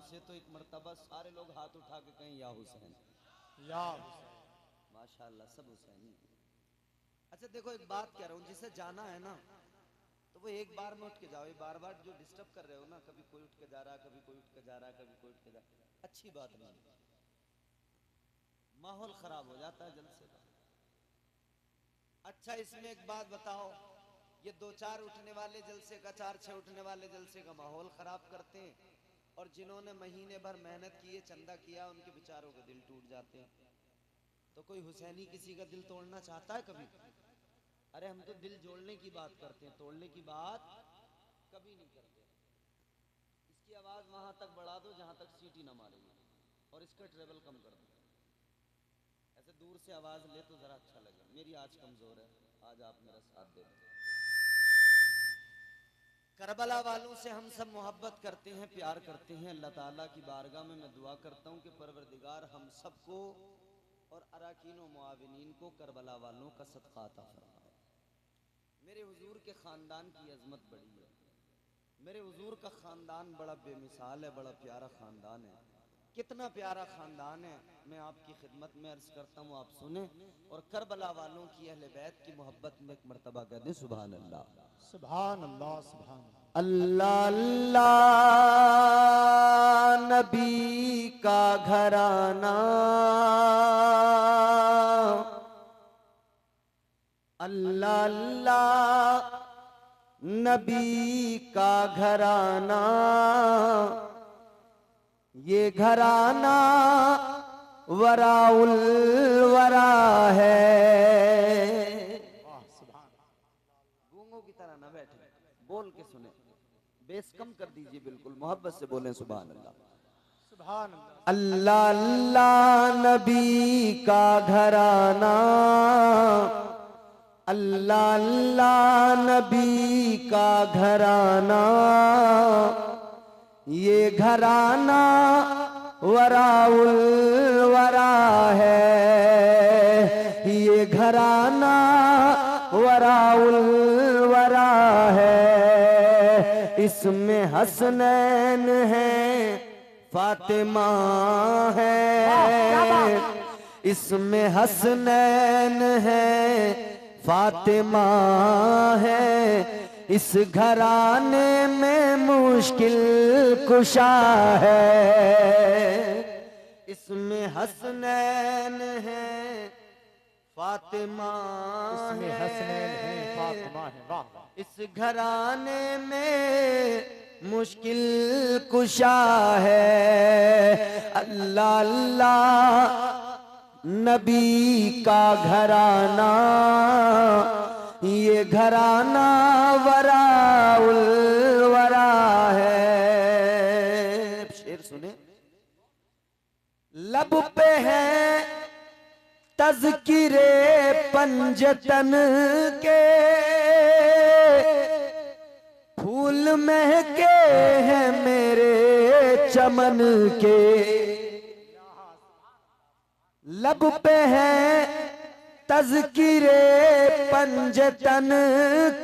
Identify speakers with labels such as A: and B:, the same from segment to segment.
A: से तो एक मर्तबा सारे लोग हाथ उठा के कहें या हुसैन,
B: या हुसैन।
A: माशाअल्लाह सब हुसैनी। अच्छा देखो एक बात कह रहा हूँ, जिसे जाना है ना तो वो एक बार में उठ के जाओ। ये बार बार जो डिस्टर्ब कर रहे हो ना, कभी कोई उठ के जा रहा है, कभी कोई उठ के जा रहा है, कभी कोई उठ के जा रहा है, अच्छी बात नहीं है, माहौल खराब हो जाता है जलसे का। अच्छा इसमें एक बात बताओ, ये दो चार उठने वाले जलसे का, चार छह उठने वाले जलसे का माहौल खराब करते हैं, और जिन्होंने महीने भर मेहनत की है, चंदा किया, उनके बेचारों के दिल टूट जाते हैं। तो कोई हुसैनी किसी का दिल तोड़ना चाहता है कभी? अरे हम तो दिल जोड़ने की बात करते हैं, तोड़ने की बात कभी नहीं करते। इसकी आवाज वहां तक बढ़ा दो जहां तक सीटी ना मारेगी, और इसका ट्रेवल कम कर दो। ऐसे दूर से आवाज ले तो जरा अच्छा लगे। मेरी आज कमजोर है, आज आप मेरा साथ दे दो। करबला वालों से हम सब मोहब्बत करते हैं, प्यार करते हैं। अल्लाह ताला की बारगाह में मैं दुआ करता हूँ कि परवरदिगार हम सबको और अराकीन व मुआविनीन को करबला वालों का सदका अता फरमाए। मेरे हुजूर के ख़ानदान की अजमत बड़ी है। मेरे हुजूर का ख़ानदान बड़ा बेमिसाल है, बड़ा प्यारा ख़ानदान है। कितना प्यारा ख़ानदान है, मैं आपकी खिदमत में अर्ज़ करता हूँ, आप सुने और करबला वालों की अहले बैत की मोहब्बत में एक मरतबा कह दें सुभान अल्लाह।
B: सुभान अल्लाह, सुभान
A: अल्लाह अल्लाह नबी का घराना, अल्लाह अल्लाह नबी का घराना, ये घराना वराउल वरा है।
B: वाह, सुभान।
A: गूंगों की तरह ना बैठे, बोल के सुने, बेस कम कर दीजिए, बिल्कुल मोहब्बत से बोलें सुभान अल्लाह।
B: सुभान अल्लाह।
A: अल्लाह अल्लाह नबी का घराना, अल्लाह अल्लाह नबी का घराना, ये घराना वराउल वरा है। ये घराना वराउल वरा है। इसमें हसनैन है, फातिमा है। इसमें हसनैन है, फातिमा है। इस घराने में मुश्किल कुशा है। इसमें हसनैन है, फातिमा
B: इसमें हसनैन है, फातिमा है। वाह वाह।
A: इस घराने में मुश्किल कुशा है। अल्लाह अल्लाह नबी का घराना, ये घराना वराउल वरा है। शेर सुने, लब पे है तज़किरे पंजतन के, फूल महके हैं मेरे चमन के। लब पे है तज़किरे पंजतन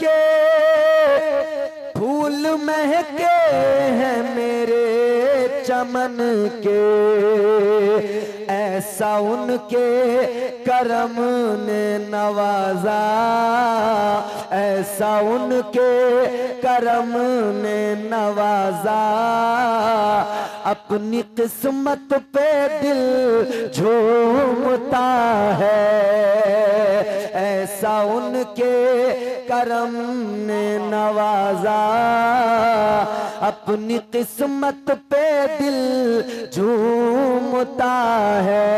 A: के, फूल महके हैं मेरे चमन के। ऐसा उनके करम ने नवाजा, ऐसा उनके करम ने नवाजा। अपनी किस्मत पे दिल झूमता है। ऐसा उनके करम ने नवाजा, अपनी किस्मत पे दिल झूमता है।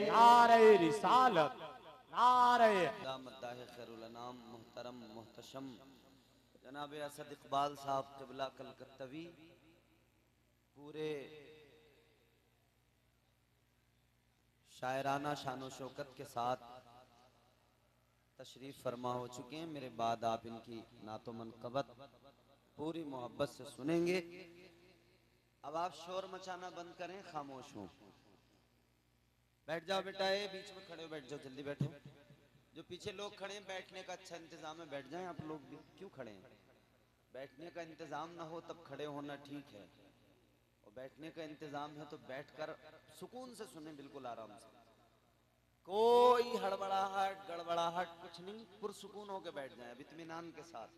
B: नारे रिसालत, नारे
A: खैरुलनाम मुहतरम मुहतशम जनाब असद इकबाल साहब क़िबला कलकत्तवी पूरे शायराना शानो शौकत के साथ तशरीफ फरमा हो चुके हैं। मेरे बाद आप इनकी नातो मनक़बत पूरी मोहब्बत से सुनेंगे। अब आप शोर मचाना बंद करें, खामोश हों। बैठ जाओ बेटा, ये बीच में खड़े हो, बैठ जाओ, जल्दी बैठो। जो पीछे लोग खड़े हैं, बैठने का अच्छा इंतजाम है, बैठ जाएं। आप लोग भी क्यों खड़े हैं? बैठने का इंतजाम ना हो तब खड़े होना ठीक है। बैठने का इंतजाम है तो बैठकर सुकून से सुने, बिल्कुल आराम से, कोई हड़बड़ाहट गड़बड़ाहट कुछ नहीं, पुरसुकून होके बैठ जाए इत्मीनान के साथ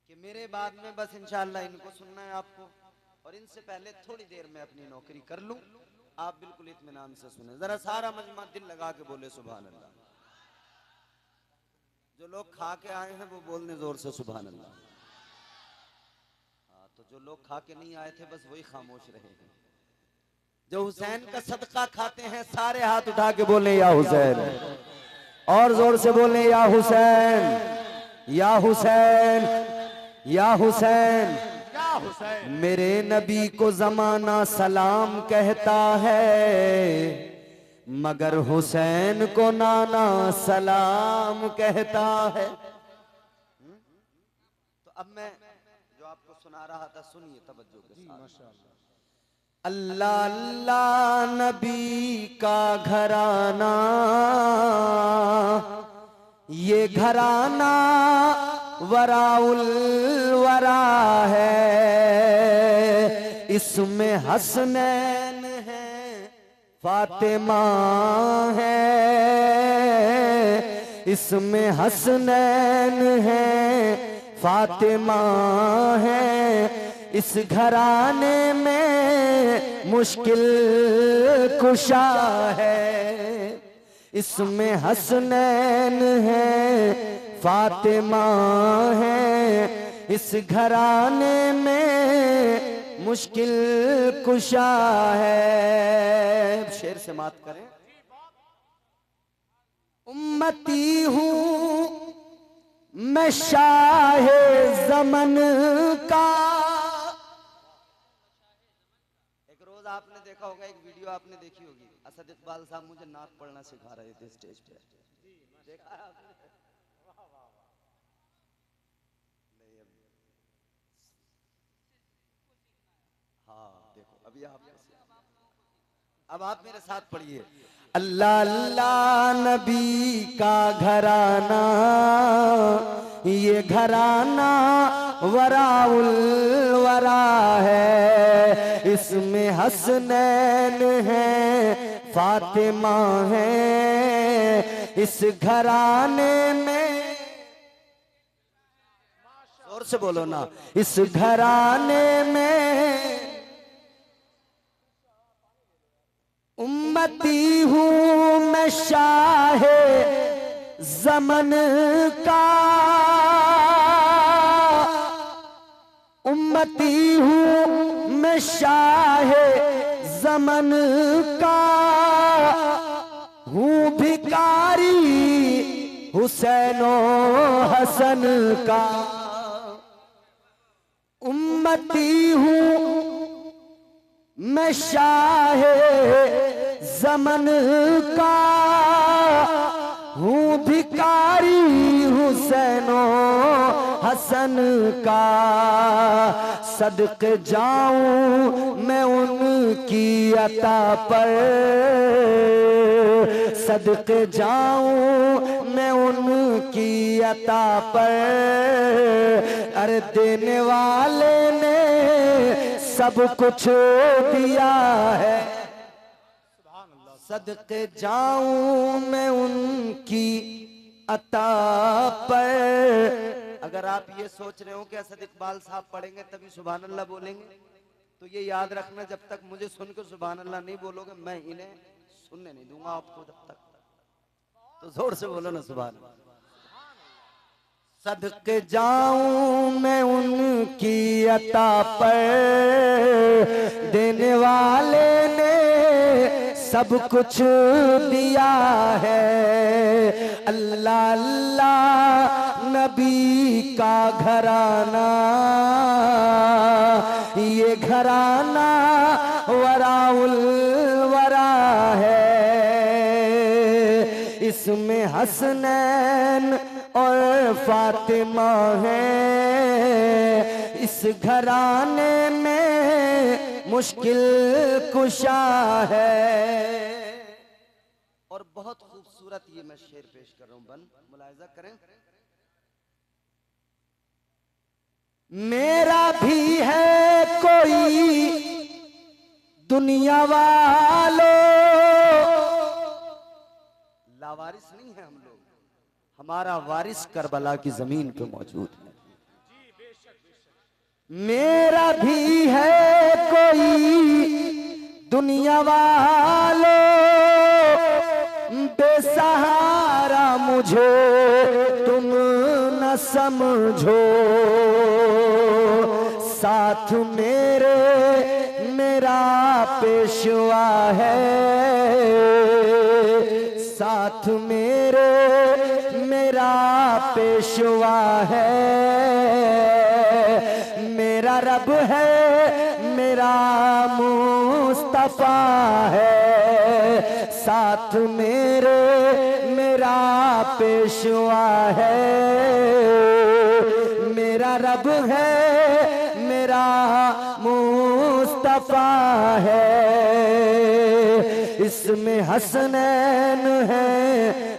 A: कि मेरे बाद में बस इंशाअल्लाह इनको सुनना है आपको, और इनसे पहले थोड़ी देर में अपनी नौकरी कर लूं। आप बिल्कुल इत्मीनान से सुने, जरा सारा मजमा दिल लगा के बोले सुभान अल्लाह। जो लोग खा के आए हैं वो बोलने जोर से सुभान अल्लाह। हाँ, तो जो लोग खा के नहीं आए थे बस वही खामोश रहे हैं। जो हुसैन का सदका खाते हैं सारे हाथ उठा के बोले या हुसैन, और जोर से बोले या हुसैन या हुसैन या हुसैन। मेरे नबी को जमाना सलाम कहता है, मगर हुसैन को नाना सलाम कहता है। तो अब मैं जो आपको सुना रहा था सुनिए तवज्जो के साथ। अल्लाह अल्लाह नबी का घराना, ये घराना वराउल वरा है, इसमें हसनैन है फातिमा है, इसमें हसनैन है फातिमा है, इस घराने में मुश्किल कुशा है, इसमें हसनैन है फातिमा है, इस घराने में मुश्किल कुशा है। शेर से मात करें। उम्मती हूँ मैं शाहे ज़मन का। एक रोज आपने देखा होगा, एक वीडियो आपने देखी होगी, असद इकबाल साहब मुझे नात पढ़ना सिखा रहे थे स्टेज पे, देखा है आपने? हाँ देखो, अभी अब आप मेरे साथ पढ़िए। अल्लाह अल्लाह नबी का घराना, ये घराना वराउल वरा है, इसमें हसनैन है फातिमा है, इस घराने में, जोर से बोलो ना, इस घराने में उम्मती हूँ मैं शाहे ज़मन का, उम्मती हूँ मैं शाहे ज़मन का, हूँ भिकारी हुसैनो हसन का, उम्मती हूँ मैं शाहे ज़मन का, हूँ भिकारी हुसैनो हसन का, सदक़े जाऊं मैं उनकी अता पर, सदक़े जाऊं मैं उनकी अता पर, अरे देने वाले ने सब कुछ दिया है, सदक़े जाऊं मैं उनकी अता पर। अगर आप ये सोच रहे हो कि असद इकबाल साहब पढ़ेंगे तभी सुभान अल्लाह बोलेंगे, तो ये याद रखना, जब तक मुझे सुनकर सुभान अल्लाह नहीं बोलोगे मैं इन्हें सुनने नहीं दूंगा आपको जब तक। तो जोर से बोलो ना सुभान अल्लाह। सदक़े जाऊं मैं उनकी अता पर, देने वाले ने सब कुछ दिया है। अल्लाह अल्लाह नबी का घराना, ये घराना वराउल वरा है, इसमें हसनैन और फातिमा है, इस घराने में मुश्किल कुशा है। और बहुत खूबसूरत ये मैं शेर पेश कर रहा हूं, बन मुलाहिजा करें। मेरा भी है कोई
C: दुनिया वालों, लावारिस नहीं है हम लोग, हमारा वारिस करबला की जमीन पे मौजूद है। मेरा भी है कोई दुनिया वालों, बेसहारा मुझे तुम न समझो, साथ मेरे मेरा पेशवा है, साथ मेरे मेरा पेशवा है, मेरा रब है मेरा मुस्तफा है, साथ मेरे मेरा पेशवा है, मेरा रब है मेरा मुस्तफा है। इसमें हसनैन है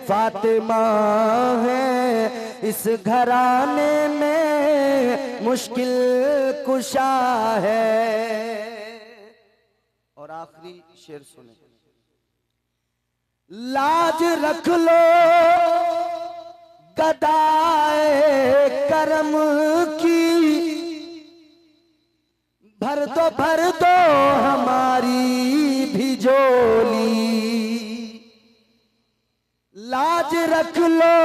C: फातिमा है, इस घराने में मुश्किल कुशा है। और आखिरी शेर सुने, लाज रख लो गदाए करम की, भर दो हमारी भी झोली, लाज रख लो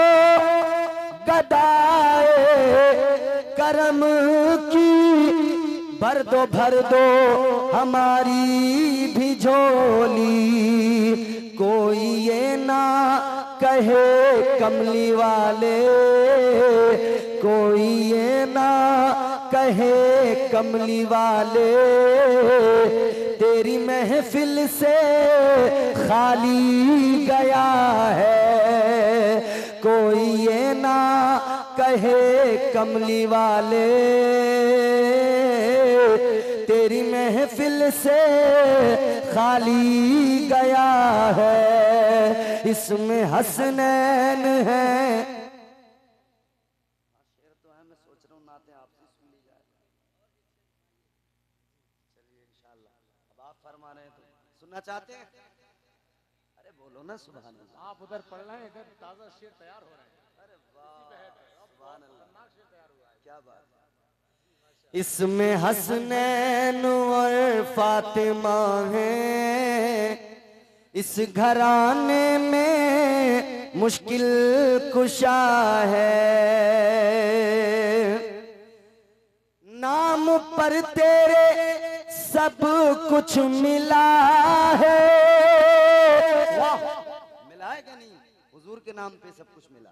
C: गदाए करम की, भर दो हमारी भी झोली, कोई ये ना कहे कमली वाले, कोई ये ना कहे कमली वाले, तेरी महफिल से खाली गया है, कोई ये ना कहे कमली वाले, तेरी महफिल से खाली गया है। इसमें हसनैन है, शेर तो है, मैं सोच रहा हूँ नाते आपसे सुन ली जाए। चलिए इंशाल्लाह, अब आप फरमा रहे हैं तो सुनना चाहते हैं? अरे बोलो ना सुभान अल्लाह।
B: आप उधर पढ़ रहे हैं, इधर ताजा शेर तैयार हो रहे हैं।
C: अरे वाह सुभान अल्लाह, क्या बात। इसमें हसनैन और फातिमा है, इस घराने में मुश्किल कुशा है, नाम पर तेरे सब कुछ मिला है। मिला है क्या नहीं? हुजूर के नाम पे सब कुछ मिला,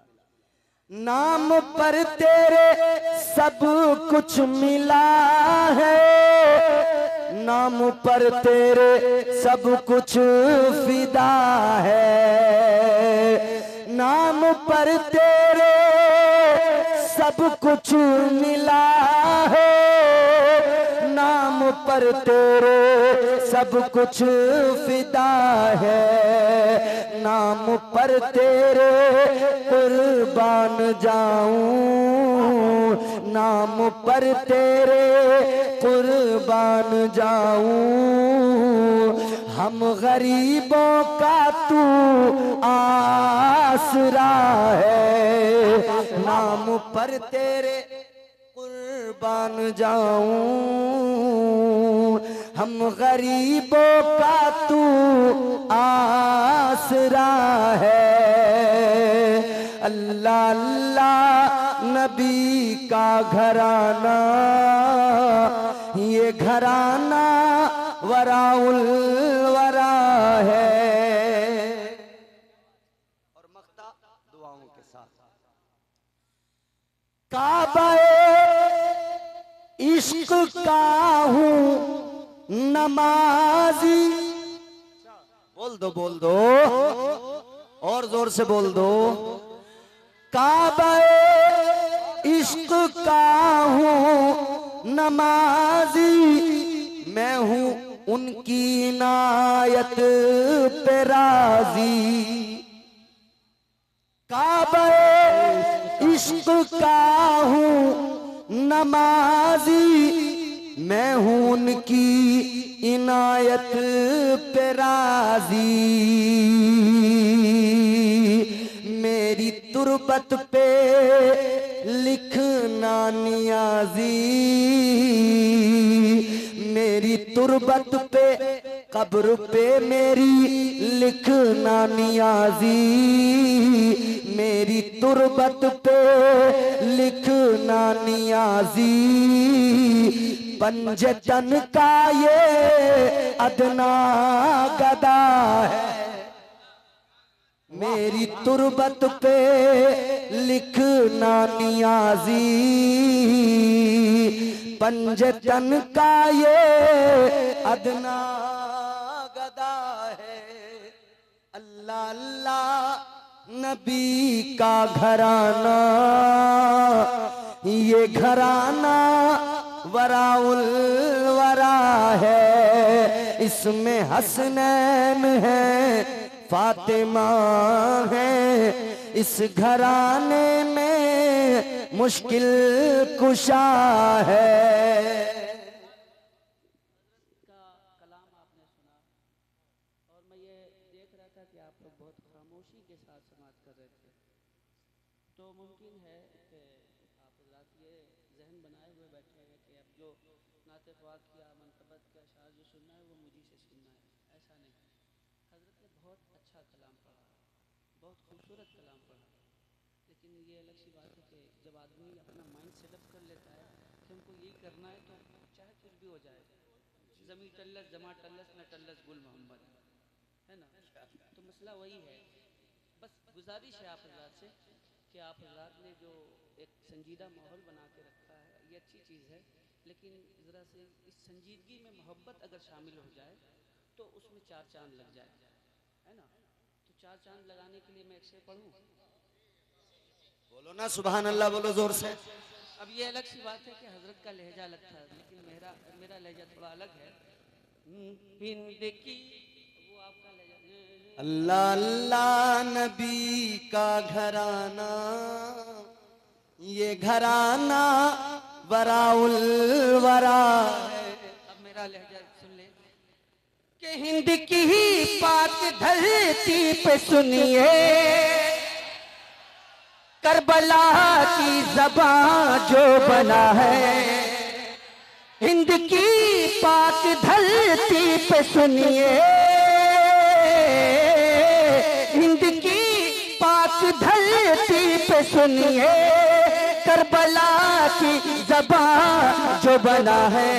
C: नाम पर तेरे सब कुछ मिला है, नाम पर तेरे सब कुछ फिदा है, नाम पर तेरे सब कुछ मिला है, नाम पर तेरे सब कुछ फिदा है, नाम पर तेरे कुर्बान जाऊं, नाम पर तेरे कुर्बान जाऊं, हम गरीबों का तू आसरा है, नाम पर तेरे कुर्बान जाऊं, हम गरीबों का तू आसरा है। अल्लाह अल्लाह नबी का घराना, ये घराना वराउल वरा है। और मख्ता दुआओं के साथ, काबा इश्क का हूँ नमाजी, बोल दो और जोर से बोल दो, काबा इश्क का हूँ नमाजी, मैं हूँ उनकी इनायत पे राजी, काबा इश्क का हूँ नमाजी, मैं हूं उनकी इनायत पे राजी, मेरी तुरबत पे लिखना नियाजी, मेरी तुरबत पे कब्र पे मेरी लिखना नियाजी, मेरी तुरबत पे लिखना नियाजी, पंजतन का ये अदना गदा है, मेरी तुरबत पे लिखना नियाजी, पंजतन का ये अदना गदा है। अल्लाह अल्लाह नबी का घराना, ये घराना वराउल वरा है, इसमें हसनैन है फातिमा है, इस घराने में मुश्किल कुशा है।
D: का कलाम आपने सुना और मैं ये देख रहा था कि आप लोग बहुत खामोशी के साथ समाप्त कर रहे थे, तो मुमकिन है कि आप हज़रात ये जहन बनाए हुए बैठे हैं कि अब जो नात ख्वाक या मनकबत का अशार जो सुनना है वो मुझी से सुनना है। ऐसा नहीं, हज़रत ने बहुत अच्छा कलाम पढ़ा, बहुत खूबसूरत कलाम पढ़ा, लेकिन ये अलग सी बात है कि जब आदमी अपना माइंड सेटअप कर लेता है कि हमको यही करना है तो चाहे कुछ भी हो जाए, ज़मी टल्लस जमा टल्लस न टल्लस गुल मोहम्मद, है ना। तो मसला वही है। बस गुजारिश है आप हज़रात से कि आप हज़रात ने जो एक संजीदा माहौल बना के रखा है ये अच्छी चीज़ है, लेकिन ज़रा से इस संजीदगी में मोहब्बत अगर शामिल हो जाए तो उसमें चार चांद लग जाए, है ना। तो चार चांद लगाने के लिए मैं एक शेर पढ़ूँ।
C: बोलो ना सुभान अल्लाह, बोलो जोर से।
D: अब ये अलग सी बात है कि हजरत का लहजा अलग था, लेकिन मेरा लहजा थोड़ा अलग है। हिंद की वो आपका लहजा
C: अल्लाह अल्लाह नबी का घराना, ये घराना वराउल वरा है।
D: अब मेरा लहजा सुन ले कि हिंद की ही पाक धरती पे सुनिए करबला की ज़बां जो बना है, हिंद की पाक धरती पे सुनिए, हिंद की पाक धरती पे सुनिए करबला की ज़बां जो बना है।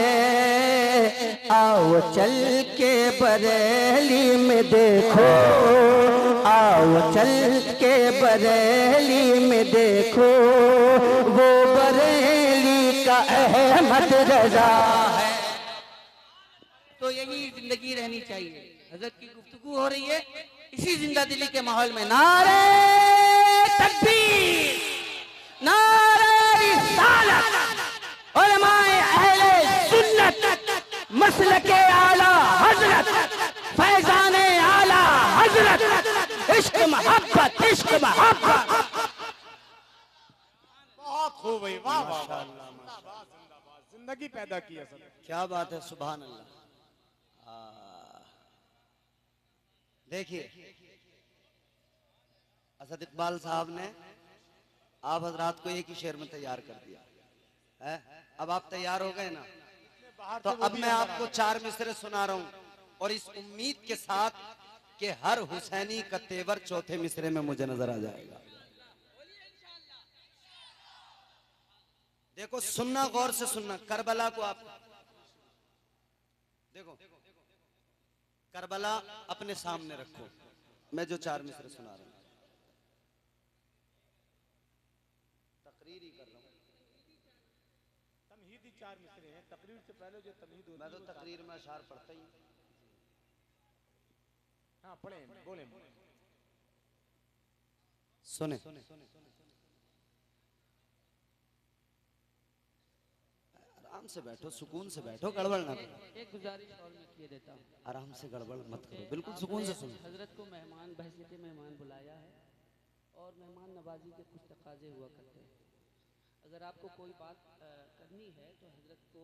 D: आओ चल के बरेली में देखो, आओ चल के बरेली में देखो, वो बरेली का अहमद रजा है। तो यही जिंदगी रहनी चाहिए। हजरत की गुफ्तगू हो रही है इसी जिंदा दिली के माहौल में। नारे तकबीर, नारे रिसालत, उलमाए अहले सुन्नत, मसलके आला हजरत, फैजाने आला हजरत, इश्क मोहब्बत, इश्क मोहब्बत।
B: बहुत खूब भाई, वाह वाह वाह, जिंदगी पैदा की है सब।
C: क्या बात है, सुभान अल्लाह। देखिए असद इकबाल साहब ने आप हजरात को एक ही शेर में तैयार कर दिया है। अब आप तैयार हो गए ना, तो अब मैं आपको चार मिसरे सुना रहा हूं और इस उम्मीद के साथ कि हर हुसैनी का तेवर चौथे मिसरे में मुझे नजर आ जाएगा। देखो सुनना, गौर से सुनना। करबला को आप देखो, करबला अपने सामने रखो। मैं जो चार मिसरे सुना रहा हूं तकरीर ही कर रहा हूं।
B: तमहीदी चार मिसरे हैं, तकरीर से पहले जो तमहीद होती है।
C: मैं तो तकरीर में अशार पढ़ता ही।
B: हाँ पढ़े, बोले।
C: सुने, आराम से बैठो, सुकून से बैठो, गड़बड़ ना करो।
D: एक गुजारिश और मैं किए देता हूँ,
C: आराम से, गड़बड़ मत करो, बिल्कुल सुकून से सुनो।
D: हजरत को मेहमान बहसीत मेहमान बुलाया है और मेहमान नवाजी के कुछ तकाजे हुआ करते हैं। अगर आपको कोई बात करनी है तो हजरत को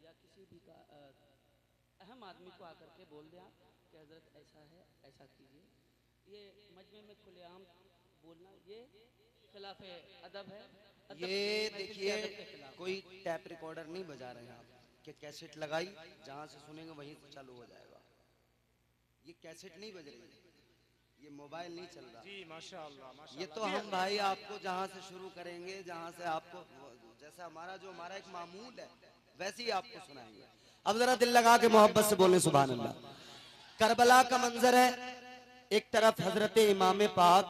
D: या किसी भी का अहम आदमी को आकर के बोल दें आप कि हज़रत ऐसा है, ऐसा कीजिए। ये मजमे में खुलेआम बोलना ये खिलाफ अदब है।
A: ये देखिए कोई टैप रिकॉर्डर नहीं बजा रहे हैं आप कि कैसेट लगाई जहां से सुनेंगे वहीं से चालू हो जाएगा। ये कैसेट नहीं बज रही, ये मोबाइल नहीं चल रहा।
B: जी माशाअल्लाह माशाअल्लाह।
A: ये तो हम भाई आपको जहां से शुरू करेंगे, जहां से आपको जैसा हमारा एक मामूल है वैसे ही आपको सुनाएंगे।
C: अब जरा दिल लगा के मोहब्बत से बोले सुभान अल्लाह। करबला का मंजर है, एक तरफ हजरत इमाम पाक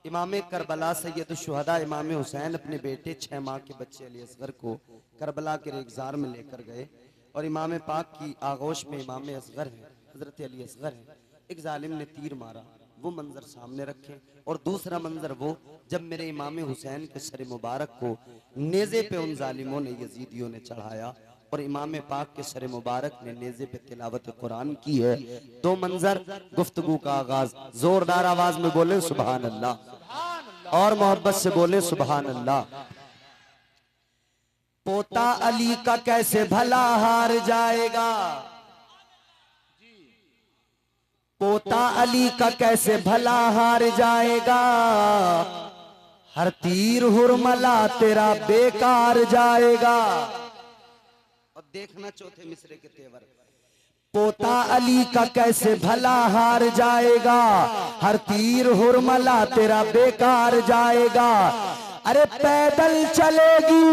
C: इमाम करबला सैयद शुहदा इमाम हुसैन अपने बेटे 6 माह के बच्चे अली असगर को करबला के रेगजार में लेकर गए और इमाम पाक की आगोश में इमाम असगर है, हजरत अली असगर है। एक जालिम ने तीर मारा, वो मंजर सामने रखे। और दूसरा मंजर वो जब मेरे इमाम हुसैन के सर मुबारक को नेज़े पे उन जालिमों ने यजीदियों ने चढ़ाया और इमाम पाक के सर मुबारक ने नेज़े पे तिलावत कुरान की है। दो मंजर, गुफ्तगू का आगाज। जोरदार आवाज में बोले सुभान अल्लाह और मोहब्बत से बोले सुभान अल्लाह। पोता अली का कैसे भला हार जाएगा, पोता अली का कैसे भला हार जाएगा, हर तीर हुरमला तेरा बेकार जाएगा।
A: और देखना चौथे मिसरे के तेवर।
C: पोता अली का कैसे भला हार जाएगा, हर तीर हुरमला तेरा बेकार जाएगा। अरे पैदल चलेगी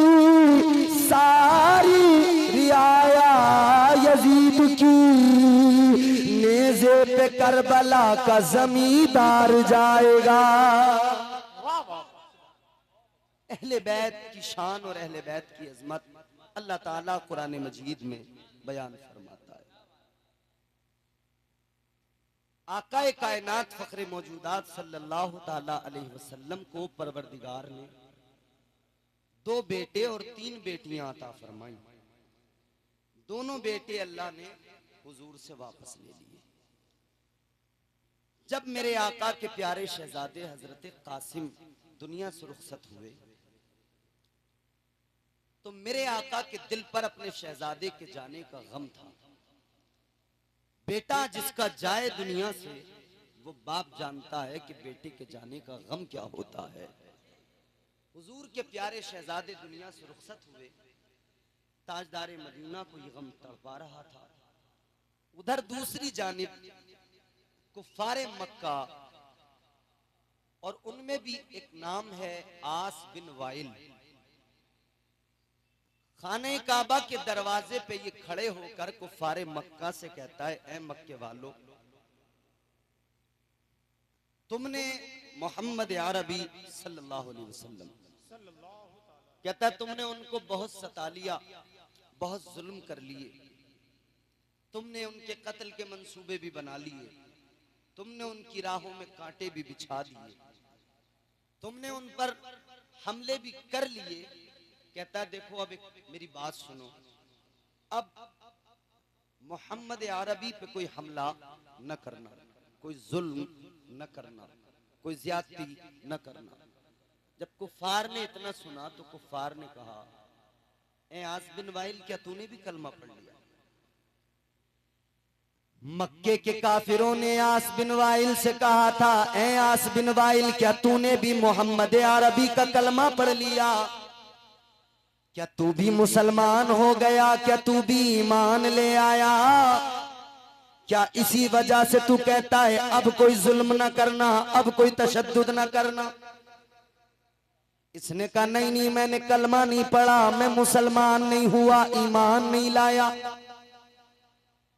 C: सारी रियाया यजीद की, नेज़े पे करबला का जमींदार जाएगा। अहले बैत की शान और अहले बैत की अजमत अल्लाह ताला कुरान मजीद में बयान फरमाता है। आकाए कायनात फखरे मौजूदात सल्लल्लाहु ताला अलैहि वसल्लम को परवरदिगार ने 2 बेटे और 3 बेटियां अता फरमाई। दोनों बेटे अल्लाह ने हुजूर से वापस ले लिए। जब मेरे आका के प्यारे शहजादे हजरत कासिम दुनिया से रुखसत हुए तो मेरे आका के दिल पर अपने शहजादे के जाने का गम था। बेटा जिसका जाए दुनिया से वो बाप जानता है कि बेटे के जाने का गम क्या होता है। हुजूर के प्यारे शहजादे दुनिया से रुखसत हुए, ताजदारे मदीना को ये गम तड़पा रहा था। उधर दूसरी जानिब कुफ्फारे मक्का, और उनमें भी एक नाम है आस बिन वाइल, खाने काबा के दरवाजे पे ये खड़े होकर कुफ्फारे मक्का से कहता है, ऐ मक्के वालों, तुमने मोहम्मद अरबी सल्लल्लाहु अलैहि वसल्लम, कहता है तुमने उनको बहुत सता लिया, बहुत जुल्म कर लिए, तुमने उनके कत्ल के मंसूबे भी बना लिए, तुमने उनकी राहों में कांटे भी बिछा दिए, तुमने उन पर हमले भी कर लिए। कहता है देखो अब एक मेरी बात सुनो, अब मोहम्मद अरबी पे कोई हमला न करना, कोई जुल्म न करना, कोई ज्यादती न करना। जब कुफार ने इतना सुना तो कुफार ने कहा, ए आस बिन वाइल, क्या तूने भी कलमा पढ़ लिया? मक्के के काफिरों ने आस बिन वाइल से कहा था, ए आस बिन वाइल, क्या तूने भी मोहम्मद अरबी का कलमा पढ़ लिया? क्या तू भी मुसलमान हो गया? क्या तू भी ईमान ले आया? क्या इसी वजह से तू कहता है अब कोई जुल्म न करना, अब कोई तशद्दुद न करना? इसने कहा नहीं नहीं, मैंने कलमा नहीं पढ़ा, मैं मुसलमान नहीं हुआ, ईमान नहीं लाया।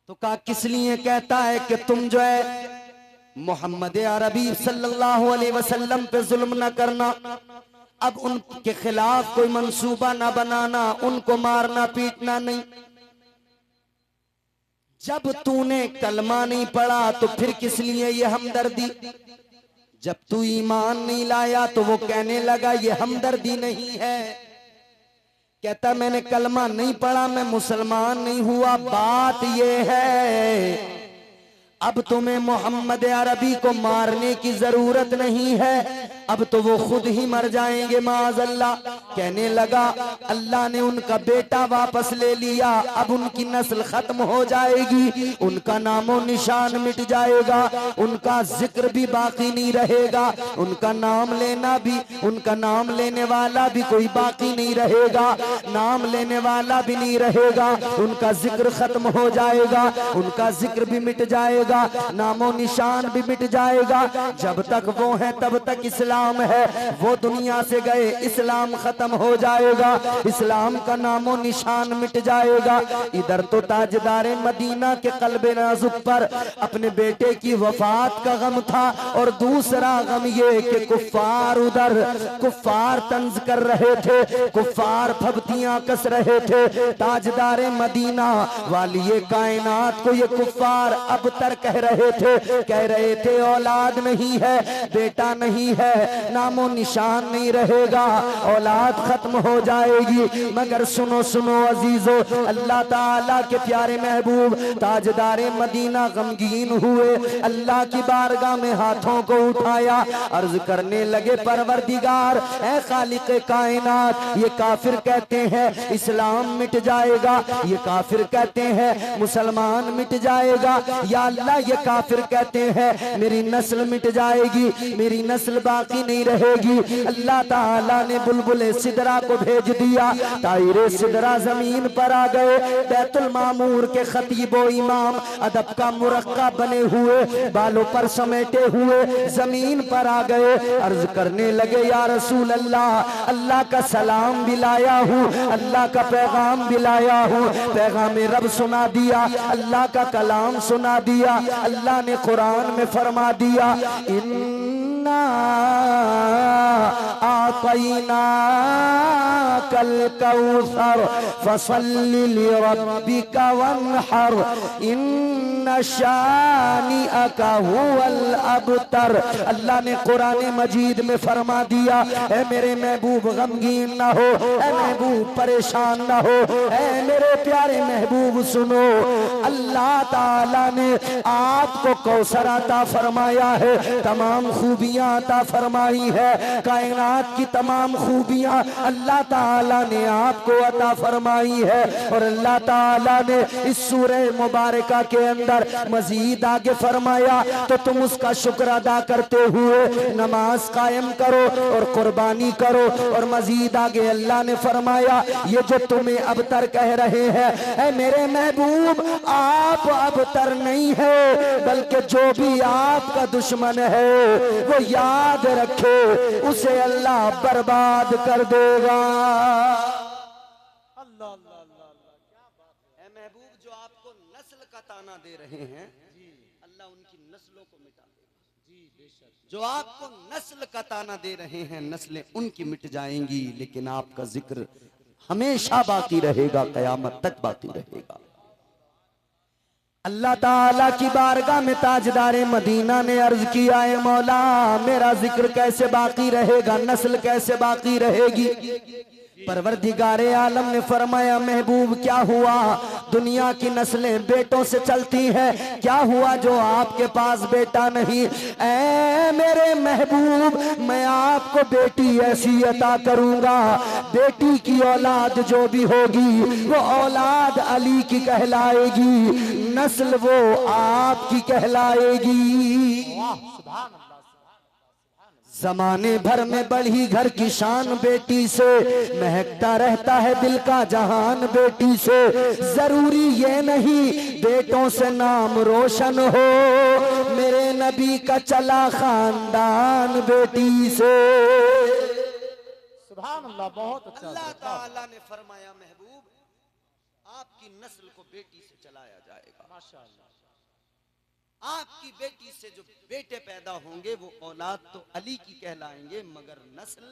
C: तो कहा किस लिए कहता है कि तुम जो है मोहम्मद अरबी सल्लल्लाहु अलैहि वसल्लम पे जुल्म न करना, अब उनके खिलाफ कोई मंसूबा ना बनाना, उनको मारना पीटना नहीं। जब तूने कलमा नहीं पढ़ा तो फिर किस लिए ये हमदर्दी? जब तू ईमान नहीं लाया तो वो कहने लगा ये हमदर्दी नहीं है। कहता मैंने कलमा नहीं पढ़ा, मैं मुसलमान नहीं हुआ। बात ये है अब तुम्हें मोहम्मद अरबी को मारने की जरूरत नहीं है, अब तो वो खुद ही मर जाएंगे माज़अल्लाह। कहने लगा अल्लाह ने उनका बेटा वापस ले लिया, अब उनकी नस्ल खत्म हो जाएगी, उनका नामो निशान मिट जाएगा, उनका जिक्र भी बाकी नहीं रहेगा, उनका नाम लेना भी, उनका नाम लेने वाला भी कोई बाकी नहीं रहेगा, नाम लेने वाला भी नहीं रहेगा, उनका जिक्र खत्म हो जाएगा, उनका जिक्र भी मिट जाएगा, नामो निशान भी मिट जाएगा। जब तक वो है तब तक इस्लाम है, वो दुनिया से गए इस्लाम खत्म हो जाएगा, इस्लाम का नामो निशान मिट जाएगा। इधर तो ताजदारे मदीना के कल्बे नाजुक पर अपने बेटे की वफात का गम था, और दूसरा गम ये कि कुफ्फार उधर कुफ्फार तंज कर रहे थे, कुफ्फार फबतियां कस रहे थे। ताजदारे मदीना वालिए कायनात को ये कुफ्फार अबतर कह रहे थे औलाद नहीं है, बेटा नहीं है, नामो निशान नहीं रहेगा, औलाद खत्म हो जाएगी। मगर सुनो सुनो अजीजो, अल्लाह ताला के प्यारे महबूब ताजदारे मदीना गमगीन हुए, अल्लाह की बारगाह में हाथों को उठाया, अर्ज करने लगे परवरदिगार ऐ खालिक कायनात, ये काफिर कहते हैं इस्लाम मिट जाएगा, ये काफिर कहते हैं मुसलमान मिट जाएगा, या अल्लाह ये काफिर कहते हैं मेरी नस्ल मिट जाएगी, मेरी नस्ल बाकी नहीं रहेगी। अल्लाह ताला ने बुलबुले सिदरा को भेज दिया, तायरे सिदरा जमीन पर आ गए, बैतुल मामूर के खतीबो इमाम अदब का मुरक्का बने हुए, बालों पर समेटे हुए जमीन पर आ गए, अर्ज करने लगे या रसूल अल्लाह, अल्लाह का सलाम भी लाया हूँ, अल्लाह का पैगाम भी लाया हूँ, पैगाम रब सुना दिया, अल्लाह का कलाम सुना दिया। अल्लाह ने कुरान में फरमा दिया इन्ना आतैना कल कौसर फसल्लि लिरब्बिका वन्हर इन्ना शानिअका हुवल अबतर। अल्लाह ने कुरान मजीद में फरमा दिया ऐ मेरे महबूब गमगीन ना हो, ऐ महबूब परेशान ना हो, ऐ मेरे प्यारे महबूब सुनो, अल्लाह ताला ने आपको कौसर अता फरमाया है, तमाम खूबियां अता फरमाई है, कायनात की तमाम खूबियां अल्लाह ताला ने आपको अता फरमाई है। और अल्लाह ताला ने इस सूरह मुबारका के अंदर मजीद आगे फरमाया तो तुम उसका शुक्र अदा करते हुए नमाज कायम करो और कुर्बानी करो। और मजीद आगे अल्लाह ने फरमाया ये जो तुम्हें अबतर कह रहे हैं ऐ मेरे महबूब, आप अबतर नहीं है, बल्कि जो भी आपका दुश्मन है वो याद रखे उसे अल्लाह बर्बाद कर देगा।
B: अल्लाह अल्लाह अल्लाह अल्लाह।
A: ऐ महबूब जो आपको नस्ल का ताना दे रहे हैं अल्लाह उनकी नस्लों को मिटा देगा। जो आपको नस्ल का ताना दे रहे हैं नस्लें उनकी मिट जाएंगी, लेकिन आपका जिक्र हमेशा बाकी रहेगा, कयामत तक बाकी रहेगा।
C: अल्लाह ताला की बारगाह में ताजदारे मदीना ने अर्ज किया है मौला मेरा जिक्र कैसे बाकी रहेगा, नस्ल कैसे बाकी रहेगी। परवरदिगारे आलम ने फरमाया महबूब क्या हुआ, दुनिया की नस्लें बेटों से चलती हैं, क्या हुआ जो आपके पास बेटा नहीं। ऐ मेरे महबूब मैं आपको बेटी ऐसी अता करूंगा, बेटी की औलाद जो भी होगी वो औलाद अली की कहलाएगी, नस्ल वो आपकी कहलाएगी। जमाने भर में बढ़ी घर की शान बेटी से, महकता रहता है दिल का जहान बेटी से। जरूरी ये नहीं बेटों से नाम रोशन हो, मेरे नबी का चला खानदान बेटी से।
B: सुभान अल्लाह, बहुत अच्छा।
A: अल्लाह ताला ने फरमाया महबूब आपकी नस्ल को बेटी से चलाया जाएगा।
B: माशाअल्लाह।
A: आपकी बेटी से जो बेटे पैदा होंगे वो औलाद तो अली की कहलाएंगे मगर नस्ल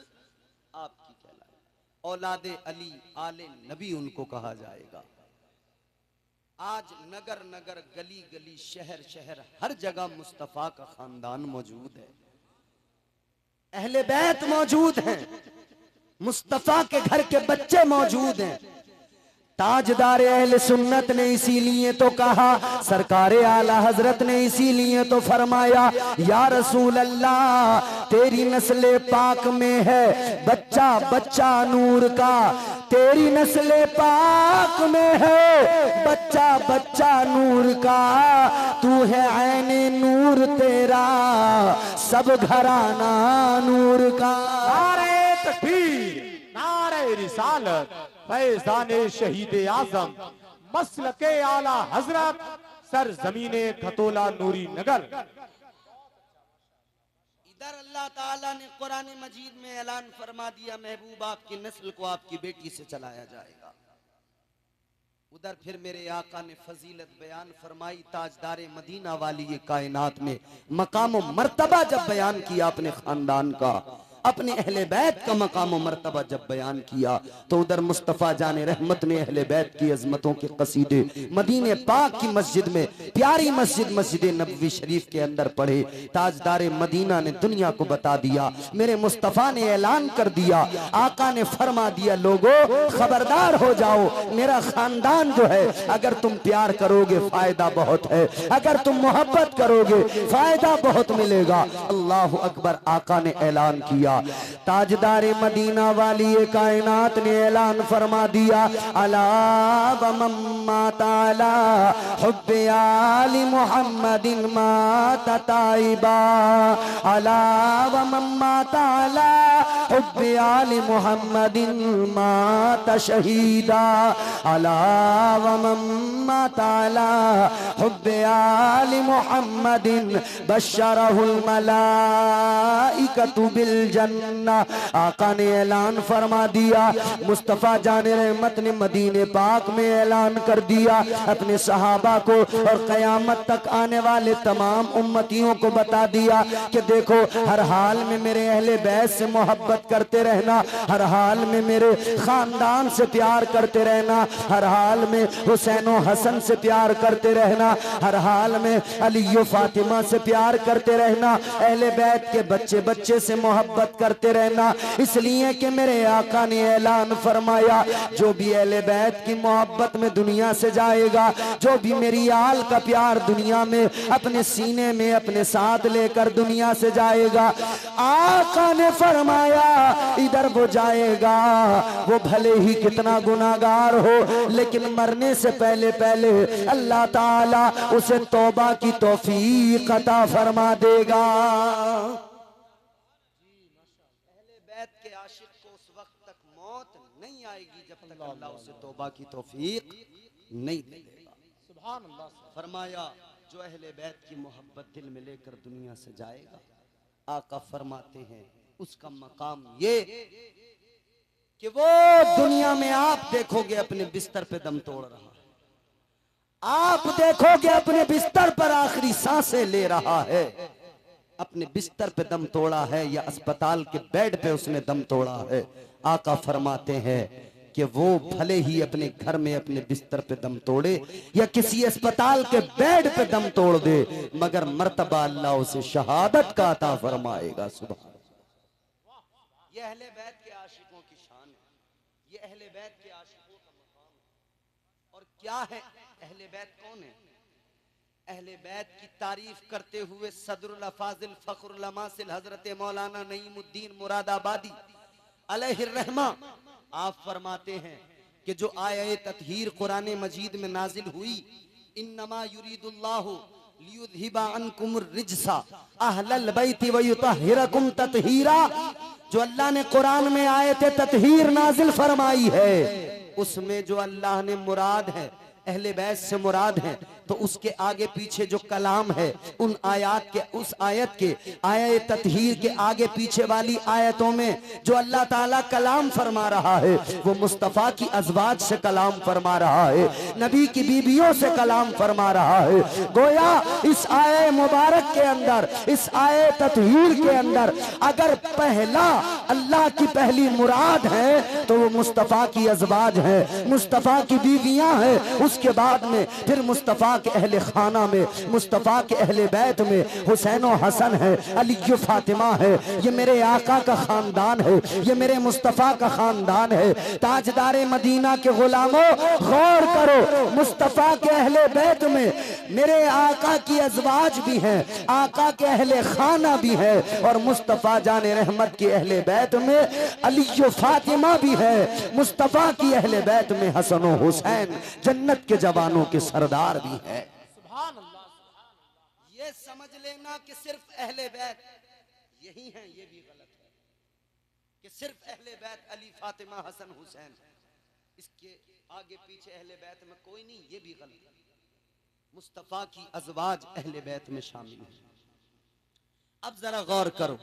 A: आपकी कहलाएगी। औलादे अली आले नबी उनको कहा जाएगा। आज नगर नगर गली गली शहर शहर हर जगह मुस्तफा का खानदान मौजूद है, अहले बैत मौजूद हैं, मुस्तफा के घर के बच्चे मौजूद हैं।
C: ताजदार अहले सुन्नत ने इसीलिए तो कहा, सरकारे आला हजरत ने इसीलिए तो फरमाया, या रसूल अल्लाह तेरी नस्ले पाक में है बच्चा बच्चा नूर का, तेरी नस्ले पाक में है बच्चा बच्चा नूर का, तू है ऐने नूर तेरा सब घराना नूर का।
B: नारे तकबीर, नारे रिसालत, फैज़ाने शहीद आजम, मसलके आला हजरत, सर जमीने खतोला नूरी नगर।
A: इधर अल्लाह ताला ने कुरान मजीद में ऐलान फरमा दिया, महबूब आपकी नस्ल को आपकी बेटी से चलाया जाएगा। उधर फिर मेरे आका ने फजीलत बयान फरमाई, ताजदारे मदीना वाली ये कायनात में मकाम व मर्तबा जब बयान किया अपने खानदान का, अपने अहले बैत का मकाम व मर्तबा जब बयान किया, तो उधर मुस्तफ़ा जाने रहमत ने अहले बैत की अजमतों के कसीदे मदीने पाक की मस्जिद में, प्यारी मस्जिद मस्जिद नबवी शरीफ के अंदर पढ़े। ताजदारे मदीना ने दुनिया को बता दिया, मेरे मुस्तफ़ा ने ऐलान कर दिया, आका ने फरमा दिया, लोगों खबरदार हो जाओ, मेरा खानदान जो है अगर तुम प्यार करोगे फायदा बहुत है, अगर तुम मोहब्बत करोगे फायदा बहुत मिलेगा। अल्लाह अकबर, आका ने ऐलान किया। ताजदारे मदीना वाली ये कायनात ने ऐलान फरमा दिया, अला व मम्मा ताला हुब्बे आली मुहम्मदिन माता ताइबा, अला व मम्मा ताला हुब्बे आली मुहम्मदिन माता शहीदा, अला व मम्मा ताला हुब्बे आली मुहम्मदिन बशरहुल मलाइकतु बिल जन्ना। आका ने ऐलान फरमा दिया, मुस्तफा जाने रहमत ने मदीने पाक में ऐलान कर दिया अपने सहाबा को और कयामत तक आने वाले तमाम उम्मतियों को बता दिया कि देखो हर हाल में मेरे अहले बैत से मोहब्बत करते रहना, हर हाल में मेरे खानदान से प्यार करते रहना, हर हाल में हुसैन और हसन से प्यार करते रहना, हर हाल में अली और फातिमा से प्यार करते रहना, अहले बैत के बच्चे बच्चे से मोहब्बत करते रहना। इसलिए कि मेरे आका ने ऐलान फरमाया, जो भी अहले बैत की मोहब्बत में दुनिया से जाएगा, जो भी मेरी आल का प्यार दुनिया में अपने सीने में अपने साथ लेकर दुनिया से जाएगा, आका ने फरमाया इधर वो जाएगा, वो भले ही कितना गुनाहगार हो, लेकिन मरने से पहले पहले अल्लाह ताला उसे तौबा की तौफीक अता फरमा देगा। बैत के आशिक को उस वक्त तक मौत नहीं आएगी जब तक अल्लाह उसे तौबा की तौफीक नहीं देगा।
B: सुभान अल्लाह।
A: फरमाया जो अहले बैत की मोहब्बत दिल में लेकर दुनिया से जाएगा, आका फरमाते हैं उसका मकाम ये कि वो दुनिया में आप देखोगे अपने बिस्तर पे दम तोड़ रहा है, आप देखोगे अपने बिस्तर पर आखिरी सांसें ले रहा है, अपने बिस्तर पे दम तोड़ा है या अस्पताल के बेड पे उसने दम तोड़ा है। आका फरमाते हैं कि वो भले ही अपने घर में अपने बिस्तर पे दम तोड़े या किसी अस्पताल के बेड पे दम तोड़ दे, मगर मर्तबा अल्लाह उसे शहादत का अता फरमाएगा। सुभान। ये अहले बैत के आशिकों की शान है, ये अहले बैत के आशिकों का मकाम है। और क्या है अहले बैत, कौन है अहले बैत की तारीफ करते हुए सदरुल अफाजिल फखरुल अमासिल हजरत मौलाना नईमुद्दीन मुरादाबादी अलैहिर रहमा आप फरमाते हैं कि जो आया ततहीर कुरान मजीद में नाजिल हुई, इन्नमा युरीदुल्लाहु लियुज़हिबा अन्कुम रिज्सा अहलल बैति व युतहिरकुम ततहीरा, जो अल्लाह ने कुरान में आयत ततहीर नाजिल फरमाई है, उसमें जो अल्लाह ने मुराद है अहले बैत से मुराद है, तो उसके आगे पीछे जो कलाम है उन आयत के, उस आयत के आयत ततहीर के आगे पीछे वाली आयतों में जो अल्लाह ताला कलाम फरमा रहा है वो मुस्तफ़ा की अज़वाज से कलाम फरमा रहा है, नबी की बीबियों से कलाम फरमा रहा है। गोया इस आयत मुबारक के अंदर, इस आयत ततहीर के अंदर अगर पहला अल्लाह की पहली मुराद है तो वो मुस्तफ़ा की अज़वाज है, मुस्तफ़ा की बीवियां हैं, उसके बाद में फिर मुस्तफ़ा
C: मुस्तफ़ा के अहले खाना में, मुस्तफ़ा के अहले बैत में हुसैन और हसन है, अली फातिमा है। ये मेरे आका का खानदान है, ये मेरे मुस्तफ़ा का खानदान है। ताजदारे मदीना के गुलामों गौर करो, मुस्तफ़ा के अहले बैत में मेरे आका की अज़वाज भी हैं, आका के अहले खाना भी है, और मुस्तफ़ा जाने रहमत के अहले बैत में अली फातिमा भी है। मुस्तफ़ा की अहले बैत में हसन और हुसैन जन्नत के जवानों के सरदार भी है।
A: ये समझ लेना कि सिर्फ अहले बैत यही हैं, ये भी गलत है कि सिर्फ अहले बैत अली फातिमा हसन हुसैन, इसके आगे पीछे अहले बैत में कोई नहीं, ये भी गलत है। मुस्तफ़ा की अज़वाज अहले बैत में शामिल है। अब जरा गौर करो,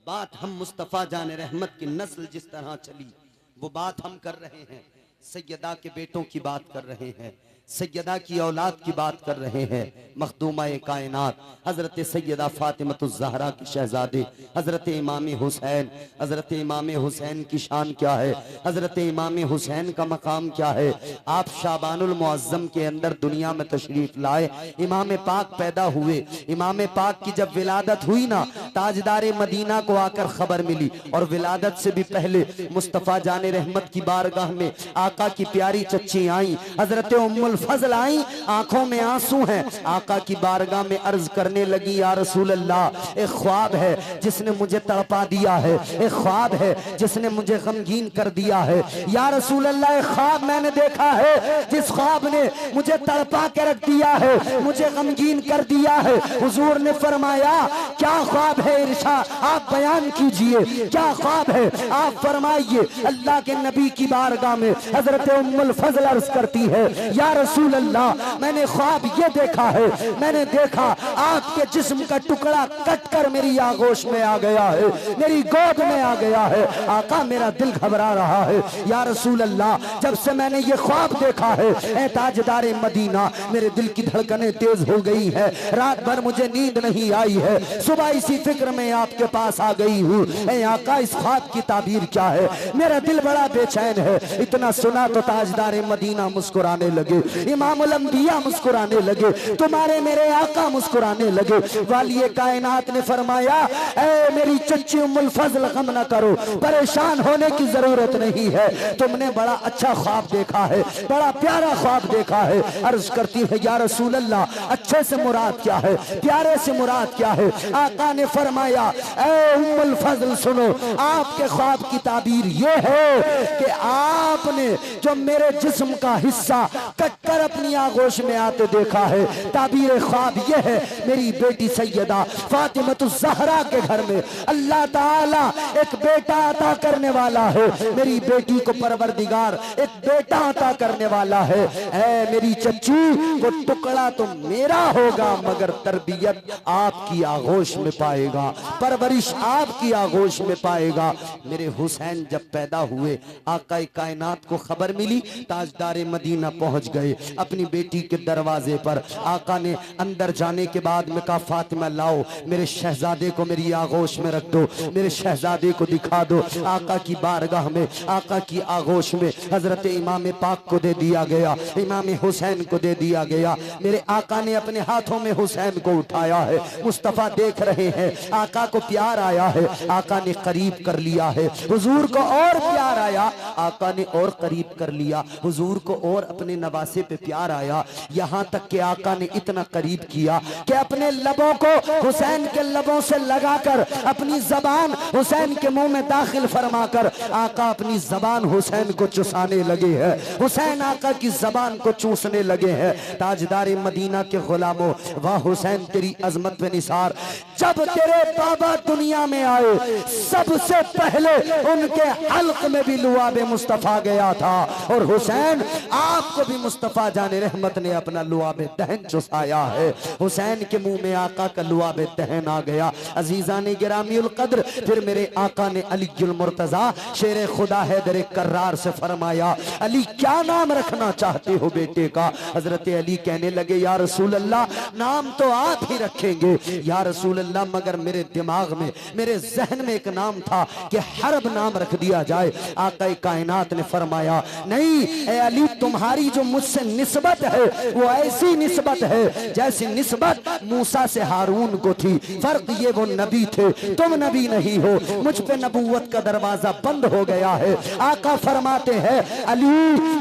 A: बात हम मुस्तफ़ा जाने रहमत की नस्ल जिस तरह चली वो बात हम कर रहे हैं, सैयदा के बेटों की बात कर रहे हैं, सैयदा की औलाद की बात कर रहे हैं। मखदूमा कायनात हजरत सैयदा फातिमतुज़ ज़हरा की शहजादे हजरत इमाम हुसैन, हजरत इमाम हुसैन की शान क्या है, हजरत इमाम हुसैन का मकाम क्या है। आप शाबानुल मुअज़्ज़म के अंदर दुनिया में तशरीफ लाए, इमाम पाक पैदा हुए, इमाम पाक की जब विलादत हुई ना, ताजदारे मदीना को आकर खबर मिली, और विलादत से भी पहले मुस्तफ़ा जाने रहमत की बारगाह में आका की प्यारी चच्ची आई, हजरत उम्मुल फजल आई, आंखों में आंसू हैं, आका की बारगाह में अर्ज करने लगी, या रसूल अल्लाह, एक ख्वाब है जिसने मुझे तड़पा दिया है, एक ख्वाब है जिसने मुझे गमगीन कर दिया है। या रसूल अल्लाह, एक ख्वाब मैंने देखा है जिस ख्वाब ने मुझे तड़पा के रख दिया है, मुझे गमगीन कर दिया है। हुजूर ने फरमाया, क्या ख्वाब है इरशाद, आप बयान कीजिए, क्या ख्वाब है, आप फरमाइए। अल्लाह के नबी की बारगाह में हजरत उम्मुल फजल अर्ज करती है, या रसूल अल्लाह, मैंने ख्वाब ये देखा है, मैंने देखा आपके जिस्म का टुकड़ा कटकर मेरी आगोश में आ गया है, मेरी गोद में आ गया है। आका, मेरा दिल घबरा रहा है। या रसूल अल्लाह, जब से मैंने ये ख्वाब देखा है, ए ताजदारे मदीना, मेरे दिल की धड़कनें तेज हो गई है, रात भर मुझे नींद नहीं आई है, सुबह इसी फिक्र में आपके पास आ गई हूँ। ए आका, इस ख्वाब की ताबीर क्या है, मेरा दिल बड़ा बेचैन है। इतना सुना तो ताजदारे मदीना मुस्कुराने लगे, इमामुल अंबिया मुस्कुराने लगे, तुम्हारे मेरे आका मुस्कुराने लगे। वालिए कायनात ने फरमाया, ए मेरी चच्ची उम्मुल फजल, गम न करो, परेशान होने की जरूरत नहीं है, तुमने बड़ा अच्छा ख्वाब देखा है, बड़ा प्यारा ख्वाब देखा है। अर्ज करती है, या रसूल अल्लाह, अच्छे से मुराद क्या है, प्यारे से मुराद क्या है। आका ने फरमाया, ए उम्मुल फजल सुनो, आपके ख्वाब की ताबीर ये है कि आपने जो मेरे जिस्म का हिस्सा कटकर अपनी आगोश में आते देखा है। ताबीर ख्वाब ये है, मेरी बेटी सैयदा फातिमतुज़ ज़हरा के घर में अल्लाह ताला एक बेटा अता करने वाला है, मेरी बेटी को परवरदिगार एक बेटा अता करने वाला है। ऐ मेरी चच्ची, वो टुकड़ा तो मेरा होगा मगर तरबियत आपकी आगोश में पाएगा, परवरिश आपकी आगोश में पाएगा। मेरे हुसैन जब पैदा हुए, आका कायनात को खबर मिली, ताजदारे मदीना पहुंच गए अपनी बेटी के दरवाजे पर। आका ने अंदर जाने के बाद में कहा, फातिमा लाओ, मेरे शहजादे को मेरी आगोश में रख दो, मेरे शहजादे को दिखा दो। आका की बारगाह में, आका की आगोश में हजरत इमाम पाक को दे दिया गया, इमाम हुसैन को दे दिया गया। मेरे आका ने अपने हाथों में हुसैन को उठाया है, मुस्तफा देख रहे हैं, आका को प्यार आया है, आका ने करीब कर लिया है। हुजूर को और प्यार आया, आका ने और करीब कर लिया। हुजूर को और अपने नवासे पे प्यार आया, यहाँ तक कि आका ने इतना करीब किया कि अपने लबों को हुसैन के लबों से लगाकर अपनी जबान हुसैन के मुंह में दाखिल फरमाकर आका अपनी जबान हुसैन को चुसाने लगे हैं, हुसैन आका की जबान को चूसने लगे हैं। ताजदारे मदीना के गुलामों, वाह हुसैन तेरी अजमत पे निसार। जब तेरे बाबा दुनिया में आए, सबसे पहले उनके हल्क में भी लुआबे मुस्तफा गया था, और हुसैन आपको भी मुस्तफा जाने रहमत ने अपना लुआबे दहन चुसाया है। हुसैन के मुंह में आका का लुआबे दहन आ गया। अजीजान गिरामीउल कद्र, फिर मेरे आका ने अलीउल मुर्तजा शेर खुदा हैदर कर्रार से फरमाया, अली क्या नाम रखना चाहते हो बेटे का। हजरत अली कहने लगे, या रसूल अल्लाह, नाम तो आप ही रखेंगे या रसूल अल्लाह, मगर मेरे दिमाग में, मेरे जहन में एक नाम था कि हरब नाम रख दिया जाए। आका कायनात ने फरमाया, नहीं ए अली,
C: तुम्हारी जो मुझसे निस्बत है वो ऐसी निस्बत है जैसी निस्बत मूसा से हारून को थी। फर्क ये वो नबी थे, तुम नबी नहीं हो। मुझ पे नबूवत का दरवाजा बंद हो गया है। आका फरमाते हैं अली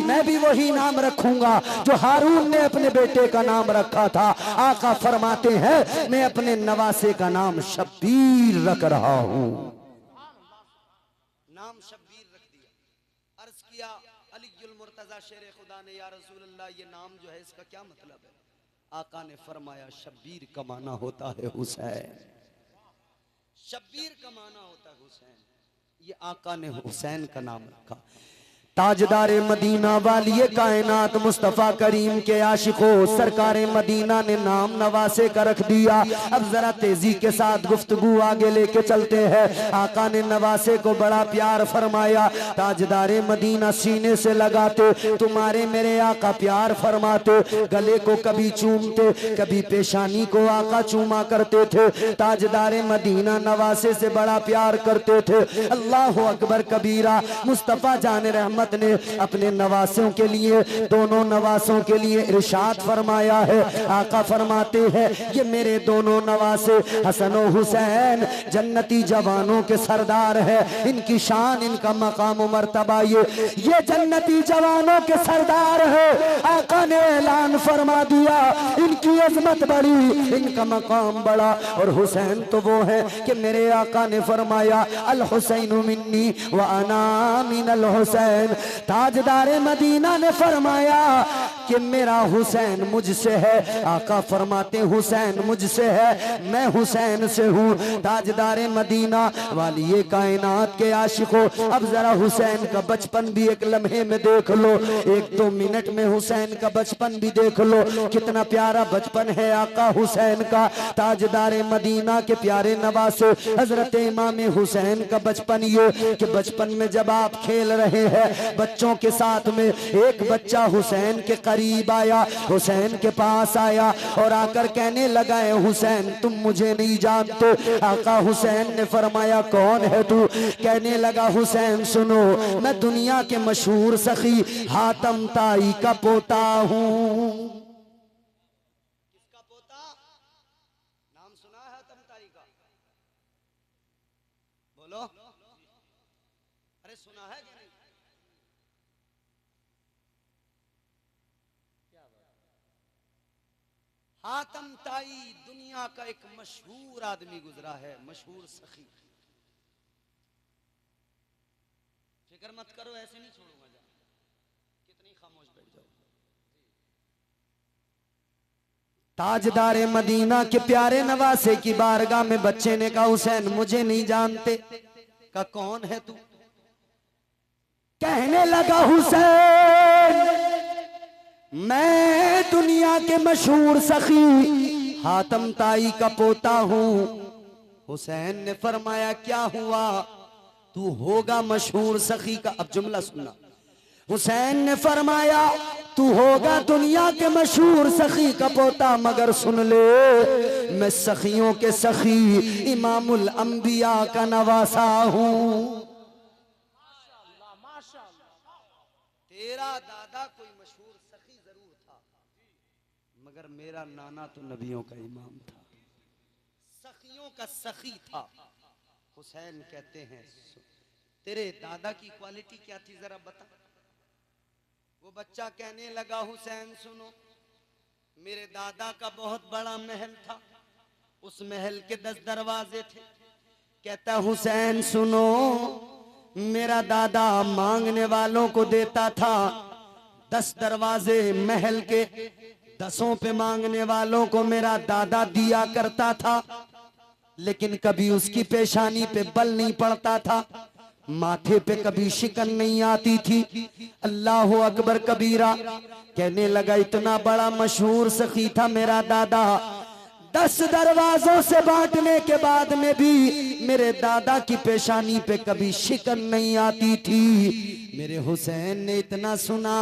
C: मैं भी वही नाम रखूंगा जो हारून ने अपने बेटे का नाम रखा था। आका फरमाते हैं मैं अपने नवासे का नाम शब्बीर रख रहा हूं।
A: नाम शब्बीर रख दिया। अर्ज किया अलीयुल मुर्तजा शेर खुदा ने, या रसूल अल्लाह ये नाम जो है इसका क्या मतलब है? आका ने फरमाया शब्बीर का माना होता है हुसैन। शब्बीर का माना होता है हुसैन। ये आका ने हुसैन का नाम रखा।
C: ताजदारे मदीना वालिए कायनात मुस्तफ़ा करीम के आशिकों, सरकारे मदीना ने नाम नवासे का रख दिया। अब जरा तेजी के साथ गुफ्तगू आगे लेके चलते हैं। आका ने नवासे को बड़ा प्यार फरमाया। ताजदारे मदीना सीने से लगाते, तुम्हारे मेरे आका प्यार फरमाते। गले को कभी चूमते, कभी पेशानी को आका चूमा करते थे। ताजदारे मदीना नवासे से बड़ा प्यार करते थे। अल्लाह अकबर कबीरा। मुस्तफ़ा जान रहमत ने अपने नवासों के लिए, दोनों नवासों के लिए इरशाद फरमाया है। आका फरमाते हैं ये मेरे दोनों नवासे हसन और हुसैन जन्नती जवानों के सरदार है। इनकी शान, इनका मकाम मर्तबा ये जन्नती जवानों के सरदार है। आका ने ऐलान फरमा दिया इनकी अजमत बड़ी, इनका मकाम बड़ा। और हुसैन तो वो है कि मेरे आका ने फरमाया अल हुसैन मिन्नी व अना मिनल हुसैन। ताजदारे मदीना ने फरमाया कि मेरा हुसैन मुझसे है। आका फरमाते हुसैन मुझसे है, मैं हुसैन से हूँ। ताजदारे मदीना वाली ये कायनात के आशिकों, अब जरा हुसैन का बचपन भी एक लम्हे में देख लो, 1-2 मिनट में हुसैन का बचपन भी देख लो। कितना प्यारा बचपन है आका हुसैन का। ताजदारे मदीना के प्यारे नवासे हजरत इमाम हुसैन का बचपन ये कि बचपन में जब आप खेल रहे हैं बच्चों के साथ में, एक बच्चा हुसैन के करीब आया, हुसैन के पास आया और आकर कहने लगा है हुसैन तुम मुझे नहीं जानते। आका हुसैन ने फरमाया कौन है तू? कहने लगा हुसैन सुनो, मैं दुनिया के मशहूर सखी हातम ताई का पोता हूँ।
A: किसका पोता? नाम सुना है हातम ताई का? बोलो, अरे सुना है कि नहीं? हातम ताई दुनिया का एक मशहूर आदमी गुजरा है, मशहूर सखी। फिक्र मत करो, ऐसे नहीं छोड़ूंगा। जा कितनी खामोश बैठ जाओ।
C: ताजदारे मदीना के प्यारे नवासे की बारगाह में बच्चे ने कहा हुसैन मुझे नहीं जानते।
A: का कौन है तू?
C: कहने लगा हुसैन मैं दुनिया के मशहूर सखी हातम ताई का पोता हूँ।
A: हुसैन ने फरमाया क्या हुआ?
C: तू होगा मशहूर सखी का। अब जुमला सुनना। हुसैन ने फरमाया तू होगा दुनिया के मशहूर सखी का पोता, मगर सुन ले मैं सखियों के सखी इमामुल अंबिया का नवासा हूँ।
A: तेरा दादा कोई मशहूर सखी जरूर था, मगर मेरा नाना तो नबियों का इमाम था, सखियों का सखी था। हुसैन कहते हैं तेरे दादा की क्वालिटी क्या थी जरा बता। वो बच्चा कहने लगा हुसैन सुनो, मेरे दादा का बहुत बड़ा महल था, उस महल के 10 दरवाजे थे।
C: कहता हुसैन सुनो, मेरा दादा मांगने वालों को देता था 10 दरवाजे महल के, 10 पे मांगने वालों को मेरा दादा दिया करता था, लेकिन कभी उसकी पेशानी पे बल नहीं पड़ता था, माथे पे कभी शिकन नहीं आती थी। अल्लाह अकबर कबीरा। कहने लगा इतना बड़ा मशहूर सखी था मेरा दादा, 10 दरवाजों से बांटने के बाद में भी मेरे दादा की पेशानी पे कभी शिकन नहीं आती थी। मेरे हुसैन ने इतना सुना,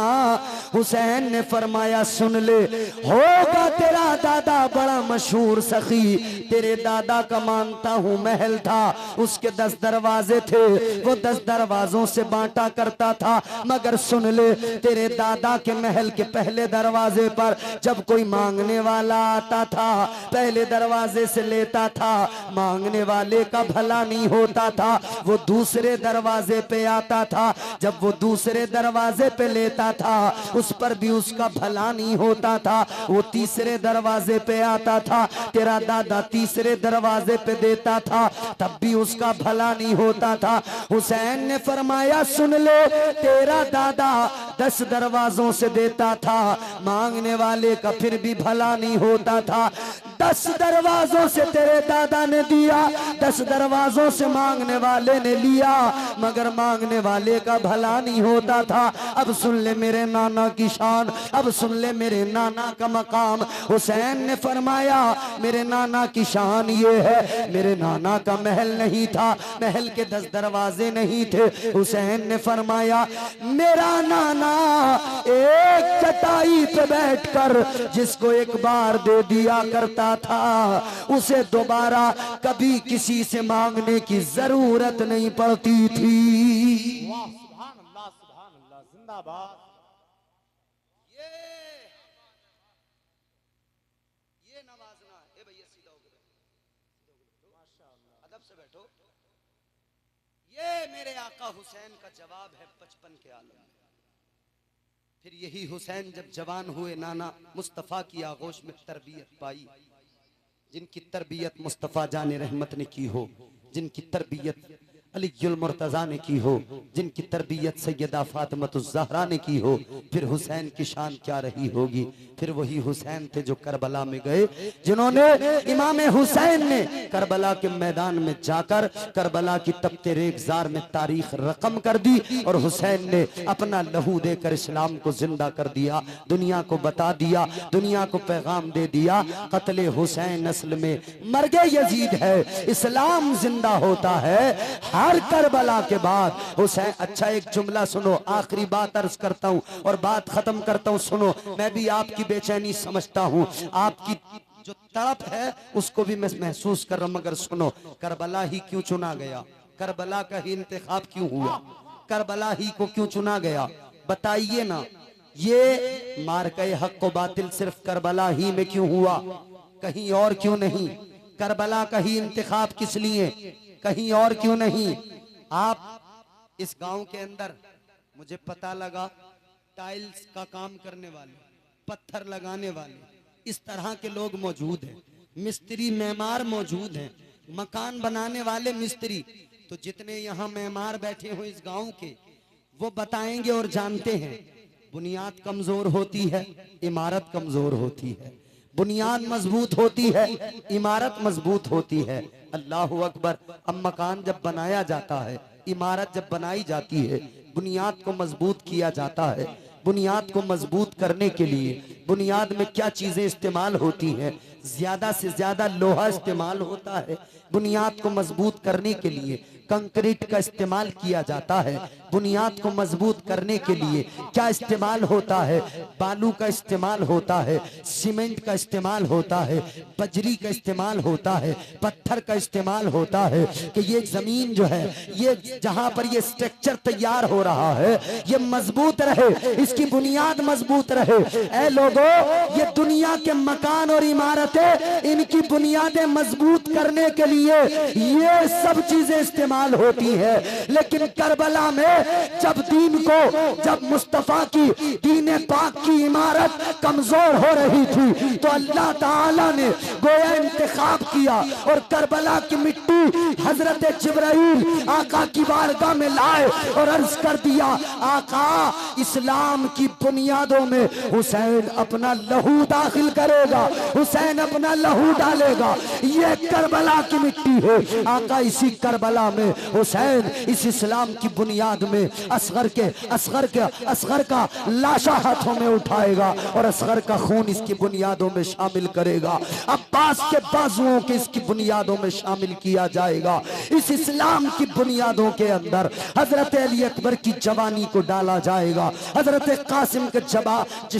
C: हुसैन ने फरमाया सुन ले, होगा तेरा दादा बड़ा मशहूर सखी, तेरे दादा का मानता हूँ महल था, उसके 10 दरवाजे थे, वो 10 दरवाजों से बांटा करता था, मगर सुन ले तेरे दादा के महल के पहले दरवाजे पर जब कोई मांगने वाला आता था, पहले दरवाजे से लेता था, मांगने वाले का भला नहीं होता था, वो दूसरे दरवाजे पे आता था, जब वो दूसरे दरवाजे पे लेता था उस पर भी उसका भला नहीं होता था, वो तीसरे दरवाजे पे आता था, तेरा दादा तीसरे दरवाजे पे देता था, तब भी उसका भला नहीं होता था। हुसैन ने फरमाया सुन ले, तेरा दादा 10 दरवाजों से देता था, मांगने वाले का फिर भी भला नहीं होता था, 10 दरवाजों से तेरे दादा ने दिया, 10 दरवाजों से मांगने वाले ने लिया, मगर मांगने वाले का भला नहीं होता था। अब सुन ले मेरे नाना की शान, अब सुन ले मेरे नाना का मकाम। हुसैन ने फरमाया मेरे नाना की शान ये है, मेरे नाना का महल नहीं था, महल के 10 दरवाजे नहीं थे। हुसैन ने फरमाया मेरा नाना एक चटाई पे बैठकर जिसको एक बार दे दिया करता था, उसे दोबारा कभी किसी से मांगने की जरूरत नहीं पड़ती थी।
B: वाह सुभान अल्लाह जिंदाबाद।
A: ये नवाजना है भैया, सीधा हो गए, अदब से बैठो। ये मेरे आका हुसैन का जवाब है 55 के आलम में। फिर यही हुसैन जब जवान हुए, नाना मुस्तफ़ा की आगोश में तरबियत पाई, जिनकी तरबियत मुस्तफ़ा जाने रहमत ने की हो, जिनकी तरबियत अलीउल मुर्तज़ा ने की हो, जिनकी तरबियत सैयदा फातिमतुज़ ज़हरा ने की हो, फिर हुसैन की शान क्या रही होगी। फिर वही हुसैन थे जो करबला में गए, जिन्होंने इमाम हुसैन ने करबला के मैदान में जाकर करबला की तपते रेगजार में तारीख रकम कर दी, और हुसैन ने अपना लहू देकर इस्लाम को जिंदा कर दिया, दुनिया को बता दिया, दुनिया को पैगाम दे दिया, कत्ले हुसैन असल में मर्गे यजीद है, इस्लाम जिंदा होता है हर करबला के बाद। हुसैन, अच्छा एक जुमला सुनो, आखिरी बात अर्ज करता हूँ और बात खत्म करता हूँ, सुनो। मैं भी आपकी बेचैनी समझता हूँ, आपकी जो तड़प है उसको भी मैं महसूस कर रहा हूँ, मगर सुनो, करबला ही क्यों चुना गया, करबला का ही इंतखाब क्यों हुआ, करबला ही को क्यों चुना गया, बताइए ना। ये मार्के हक व बातिल सिर्फ करबला ही में क्यों हुआ, कहीं और क्यों नहीं, करबला का ही इंतखाब किस लिए, कहीं और क्यों नहीं। आप इस गांव के अंदर, मुझे पता लगा, टाइल्स का काम करने वाले, पत्थर लगाने वाले, इस तरह के लोग मौजूद हैं, मिस्त्री मेमार मौजूद हैं, मकान बनाने वाले मिस्त्री। तो जितने यहाँ मेमार बैठे हो इस गांव के, वो बताएंगे और जानते हैं, बुनियाद कमजोर होती है, इमारत कमजोर होती है, बुनियाद मजबूत होती है, इमारत मजबूत होती है। अल्लाहु अकबर। अब मकान जब बनाया जाता है, इमारत जब बनाई जाती है, बुनियाद को मजबूत किया जाता है। बुनियाद को मजबूत करने के लिए बुनियाद में क्या चीजें इस्तेमाल होती हैं, ज्यादा से ज्यादा लोहा इस्तेमाल होता है। बुनियाद को मजबूत करने के लिए कंक्रीट का इस्तेमाल किया जाता है। बुनियाद को मजबूत करने के लिए क्या इस्तेमाल होता है, बालू का इस्तेमाल होता है, सीमेंट का इस्तेमाल होता है, बजरी का इस्तेमाल होता है, पत्थर का इस्तेमाल होता है, कि ये जमीन जो है, ये जहां पर ये स्ट्रक्चर तैयार हो रहा है, ये मजबूत रहे, इसकी बुनियाद मजबूत रहे। ऐ लोगों, ये दुनिया के मकान और इमारतें, इनकी बुनियादें मजबूत करने के लिए ये सब चीजें इस्तेमाल होती है। लेकिन करबला में जब दीन को, जब मुस्तफा की दीन पाक की इमारत कमजोर हो रही थी, तो अल्लाह ताला ने गोया इंतखाब किया और करबला की मिट्टी हजरत जिब्राइल आका की बारगाह में लाए और अर्ज कर दिया, आका इस्लाम की बुनियादों में हुसैन अपना लहू दाखिल करेगा, हुसैन अपना लहू डालेगा। ये करबला की मिट्टी है। आका इसी करबला में
C: में हुसैन इस इस्लाम की बुनियाद में असगर का लाशा हाथों में उठाएगा और असगर का खून इसकी बुनियादों में शामिल करेगा। अब्बास के बाजुओं के इसकी बुनियादों में शामिल किया जाएगा। इस इस्लाम की बुनियादों के अंदर हजरत अली अकबर की जवानी को डाला जाएगा, हजरत कासिम के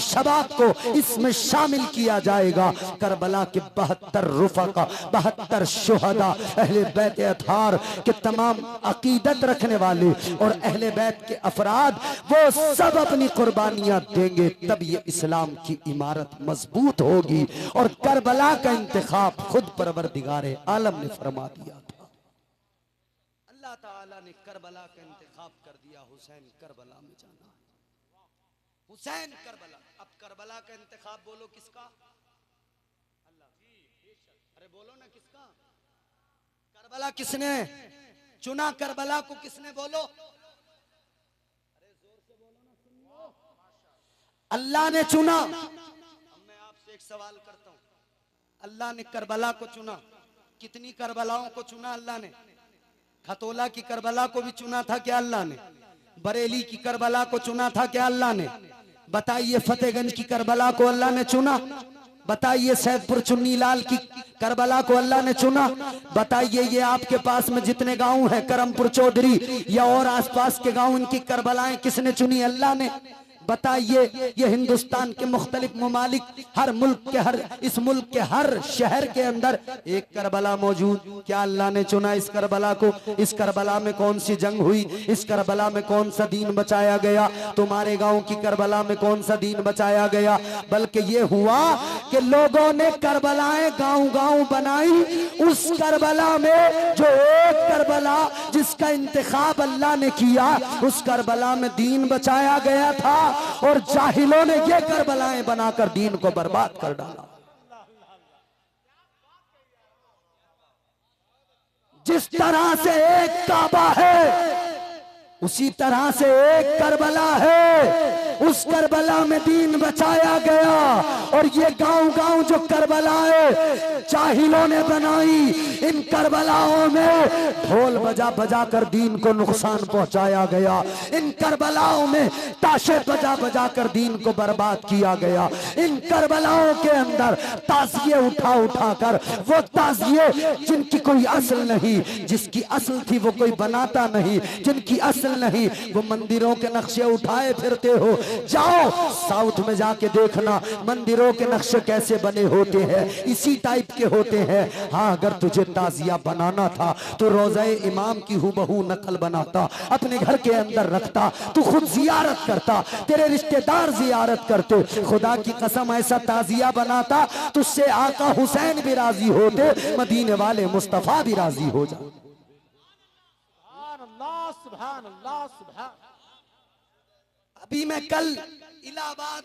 C: शबाब को इसमें शामिल किया जाएगा। करबला के 72 रुफका, 72 शुहदा, अहले बैत अतहार के तमाम अकीदत रखने वाले और अहले बैत के अफराद, वो सब अपनी कुर्बानियां देंगे, तब ये इस्लाम की इमारत मजबूत होगी। और करबला का इंतखाब खुद परवरदिगारे आलम ने फरमा दिया था।
A: अल्लाह ताला ने करबला का इंतखाब कर दिया। हुसैन करबला में जाना है, हुसैन करबला। अब करबला का इंतखाब बोलो किसका? अल्लाह। अरे बोलो ना किसका? करबला किसने चुना? करबला को किसने? बोलो, अरे जोर से बोलो ना, सुनो।
C: अल्लाह ने चुना।
A: अब मैं आपसे एक सवाल करता हूं, अल्लाह ने करबला को चुना, कितनी करबलाओं को चुना अल्लाह ने? खतोला की करबला को भी चुना था क्या अल्लाह ने? बरेली की करबला को चुना था क्या अल्लाह ने? बताइए फतेहगंज की करबला को अल्लाह ने चुना? बताइए सैदपुर चुन्नी लाल की करबला को अल्लाह ने चुना? बताइए ये आपके पास में जितने गांव हैं, करमपुर चौधरी या और आसपास के गांव, इनकी करबलाएं किसने चुनी? अल्लाह ने। बताइए ये हिंदुस्तान के मुख्तलिफ ममालिक, हर मुल्क के इस मुल्क के हर शहर के अंदर एक करबला मौजूद, क्या अल्लाह ने चुना इस करबला को? इस करबला में कौन सी जंग हुई? इस करबला में कौन सा दीन बचाया गया? तुम्हारे गांव की करबला में कौन सा दीन बचाया गया? बल्कि ये हुआ कि लोगों ने करबलाएं गांव-गांव बनाई। उस करबला में जो एक करबला जिसका इंतखाब अल्लाह ने किया, उस करबला में दीन बचाया गया था और जाहिलों ने ये करबलाएं बनाकर दीन को बर्बाद कर डाला। जिस तरह से एक काबा है, उसी तरह से एक करबला है। उस करबला में दीन बचाया गया और ये गांव-गांव जो करबलाएं जाहिलों ने बनाई, इन करबलाओं में ढोल बजा बजा कर दीन को नुकसान पहुंचाया गया। इन करबलाओं में ताशे बजा बजा कर दीन को बर्बाद किया गया। इन करबलाओं के अंदर ताजिए उठा उठा कर, वो ताजिए जिनकी कोई असल नहीं, जिसकी असल थी वो कोई बनाता नहीं, जिनकी असल नहीं, वो मंदिरों के नक्शे उठाए फिरते हो। जाओ साउथ में जाके देखना मंदिरों के नक्शे कैसे बने होते हैं, इसी टाइप के होते हैं। हाँ, अगर तुझे ताजिया बनाना था तो रोज़े इमाम की हुबहू नकल बनाता, अपने घर के अंदर रखता, तू खुद जियारत करता, तेरे रिश्तेदार जियारत करते। खुदा की कसम ऐसा ताजिया बनाता, तुझसे आका हुसैन भी राजी होते, मदीने वाले मुस्तफा भी राजी हो जाते।
B: सुभान अल्लाह, सुभान।
A: अभी मैं कल इलाहाबाद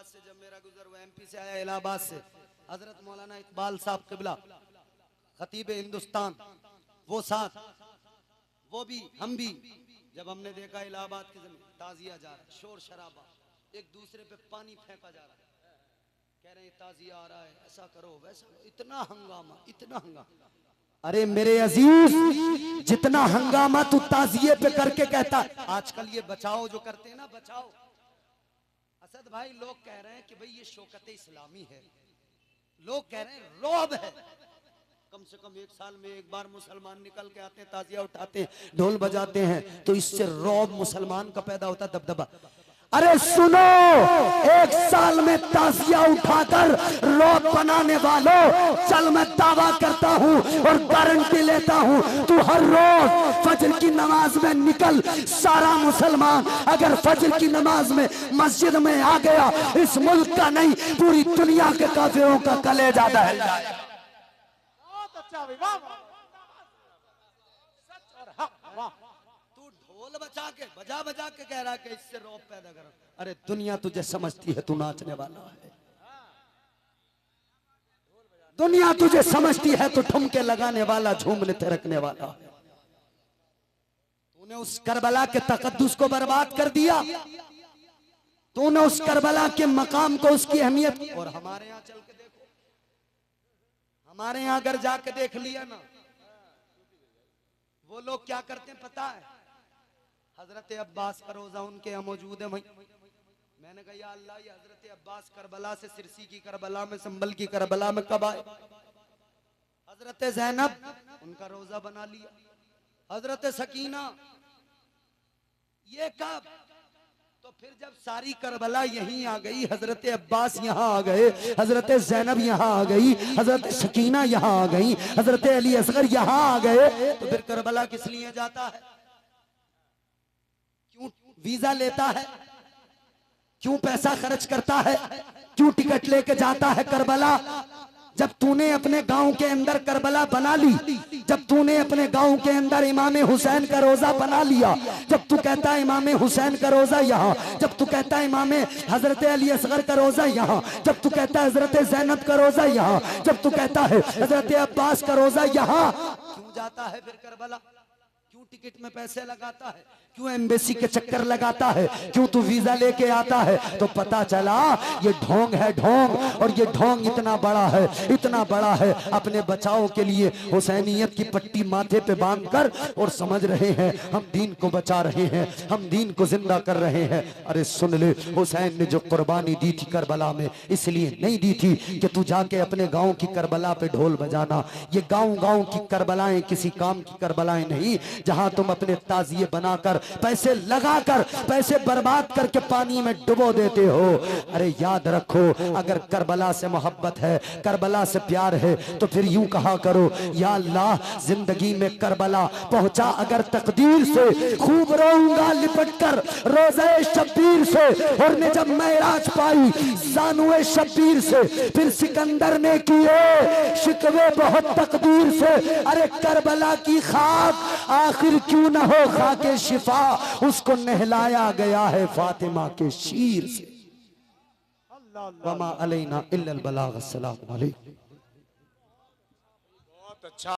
A: से जब मेरा गुजर हुआ, एमपी से आया इलाहाबाद से, हजरत मौलाना इकबाल साहब किबला खतीब हिंदुस्तान, वो साथ, वो भी हम भी, जब हमने देखा इलाहाबाद की जमीन ताजिया जा रहा है, शोर शराबा, एक दूसरे पे पानी फेंका जा रहा है, कह रहे हैं ताजिया आ रहा है, ऐसा करो वैसा, इतना हंगामा, इतना हंगामा।
C: अरे मेरे अजीज, जितना हंगामा तू ताजिए पे करके कहता,
A: आजकल ये बचाओ जो करते हैं ना, बचाओ असद भाई, लोग कह रहे हैं कि भाई ये शौकत इस्लामी है, लोग कह रहे हैं रौब है। कम से कम एक साल में एक बार मुसलमान निकल के आते हैं, ताजिया उठाते हैं, ढोल बजाते हैं, तो इससे रौब मुसलमान का पैदा होता, दबदबा।
C: अरे सुनो, एक साल में ताजिया उठाकर रौब बनाने वालों, चल मैं दावा करता हूँ और गारंटी लेता हूँ, तू हर रोज फजर की नमाज में निकल, सारा मुसलमान अगर फजर की नमाज में मस्जिद में आ गया, इस मुल्क का नहीं पूरी दुनिया के काफिरों का कलेजा दहल जाए।
B: बहुत अच्छा विवाह, सच और हक, वाह।
A: ढोल बजा बजा के कह रहा कि इससे रौब पैदा करो।
C: अरे दुनिया तुझे समझती है तू नाचने वाला है, दुनिया तुझे समझती है तो ठुमके लगाने वाला, झूमने थिरकने वाला है।
A: तूने उस करबला के तकद्दुस को बर्बाद कर दिया,
C: तूने उस करबला के मकाम को, उसकी अहमियत।
A: और हमारे यहाँ चल के देखो, हमारे यहाँ अगर जाके देख लिया ना,
C: वो लोग क्या करते हैं पता है, हजरत अब्बास का रोजा उनके यहाँ मौजूद है वहीं। मैंने कहा या अल्लाह, ये हजरत अब्बास करबला से, सिरसी की करबला में, संभल की करबला में कब आए? हजरत ज़ैनब उनका रोजा बना लिया, हजरत सकीना ये कब? तो फिर जब सारी करबला यहीं आ गई, हजरत अब्बास यहाँ आ गए, हजरत ज़ैनब यहाँ आ गई, हजरत सकीना यहाँ आ गई, हजरत अली असगर यहाँ आ गए, तो फिर करबला किस लिए जाता है? क्यों वीजा लेता है? क्यों पैसा खर्च करता है? क्यों टिकट लेके जाता है करबला? जब तूने अपने गांव के अंदर करबला बना ली, जब तूने अपने गांव के अंदर इमाम हुसैन का रोजा बना लिया, जब तू कहता है इमाम हुसैन का रोजा यहाँ, जब तू कहता है इमाम हजरत अली असगर का रोजा यहाँ, जब तू कहता है हजरत ज़ैनब का रोजा यहाँ, जब तू कहता है हजरत अब्बास का रोजा यहाँ, क्यों जाता है फिर करबला? क्यों टिकट में पैसे लगाता है? क्यों एम्बेसी के चक्कर लगाता है? क्यों तू वीजा लेके आता है? तो पता चला ये ढोंग है, ढोंग। और ये ढोंग इतना बड़ा है, इतना बड़ा है, अपने बचाव के लिए हुसैनियत की पट्टी माथे पे बांधकर और समझ रहे हैं हम दीन को बचा रहे हैं, हम दीन को जिंदा कर रहे हैं। अरे सुन ले, हुसैन ने जो कुर्बानी दी थी करबला में, इसलिए नहीं दी थी कि तू जाके अपने गाँव की करबला पे ढोल बजाना। ये गाँव गाँव की करबलाएं किसी काम की करबलाएं नहीं, जहां तुम अपने ताजिए बनाकर, पैसे लगाकर, पैसे बर्बाद करके पानी में डुबो देते हो। अरे याद रखो, अगर करबला से मोहब्बत है, करबला से प्यार है, तो फिर यूं कहा करो, या अल्लाह जिंदगी में करबला पहुंचा अगर तकदीर से, खूब रोऊंगा लिपट कर रोज़े शब्बीर से। और ने जब मेराज पाई ज़ानुए शब्बीर से, फिर सिकंदर ने किए शिकवे बहुत तकदीर से। अरे करबला की खाक आखिर क्यों न हो खाके शिफा, उसको नहलाया गया है फातिमा के शीर से। वमा अलैना इल्लल बलाग। अस्सलाम वालेकुम।
B: बहुत अच्छा।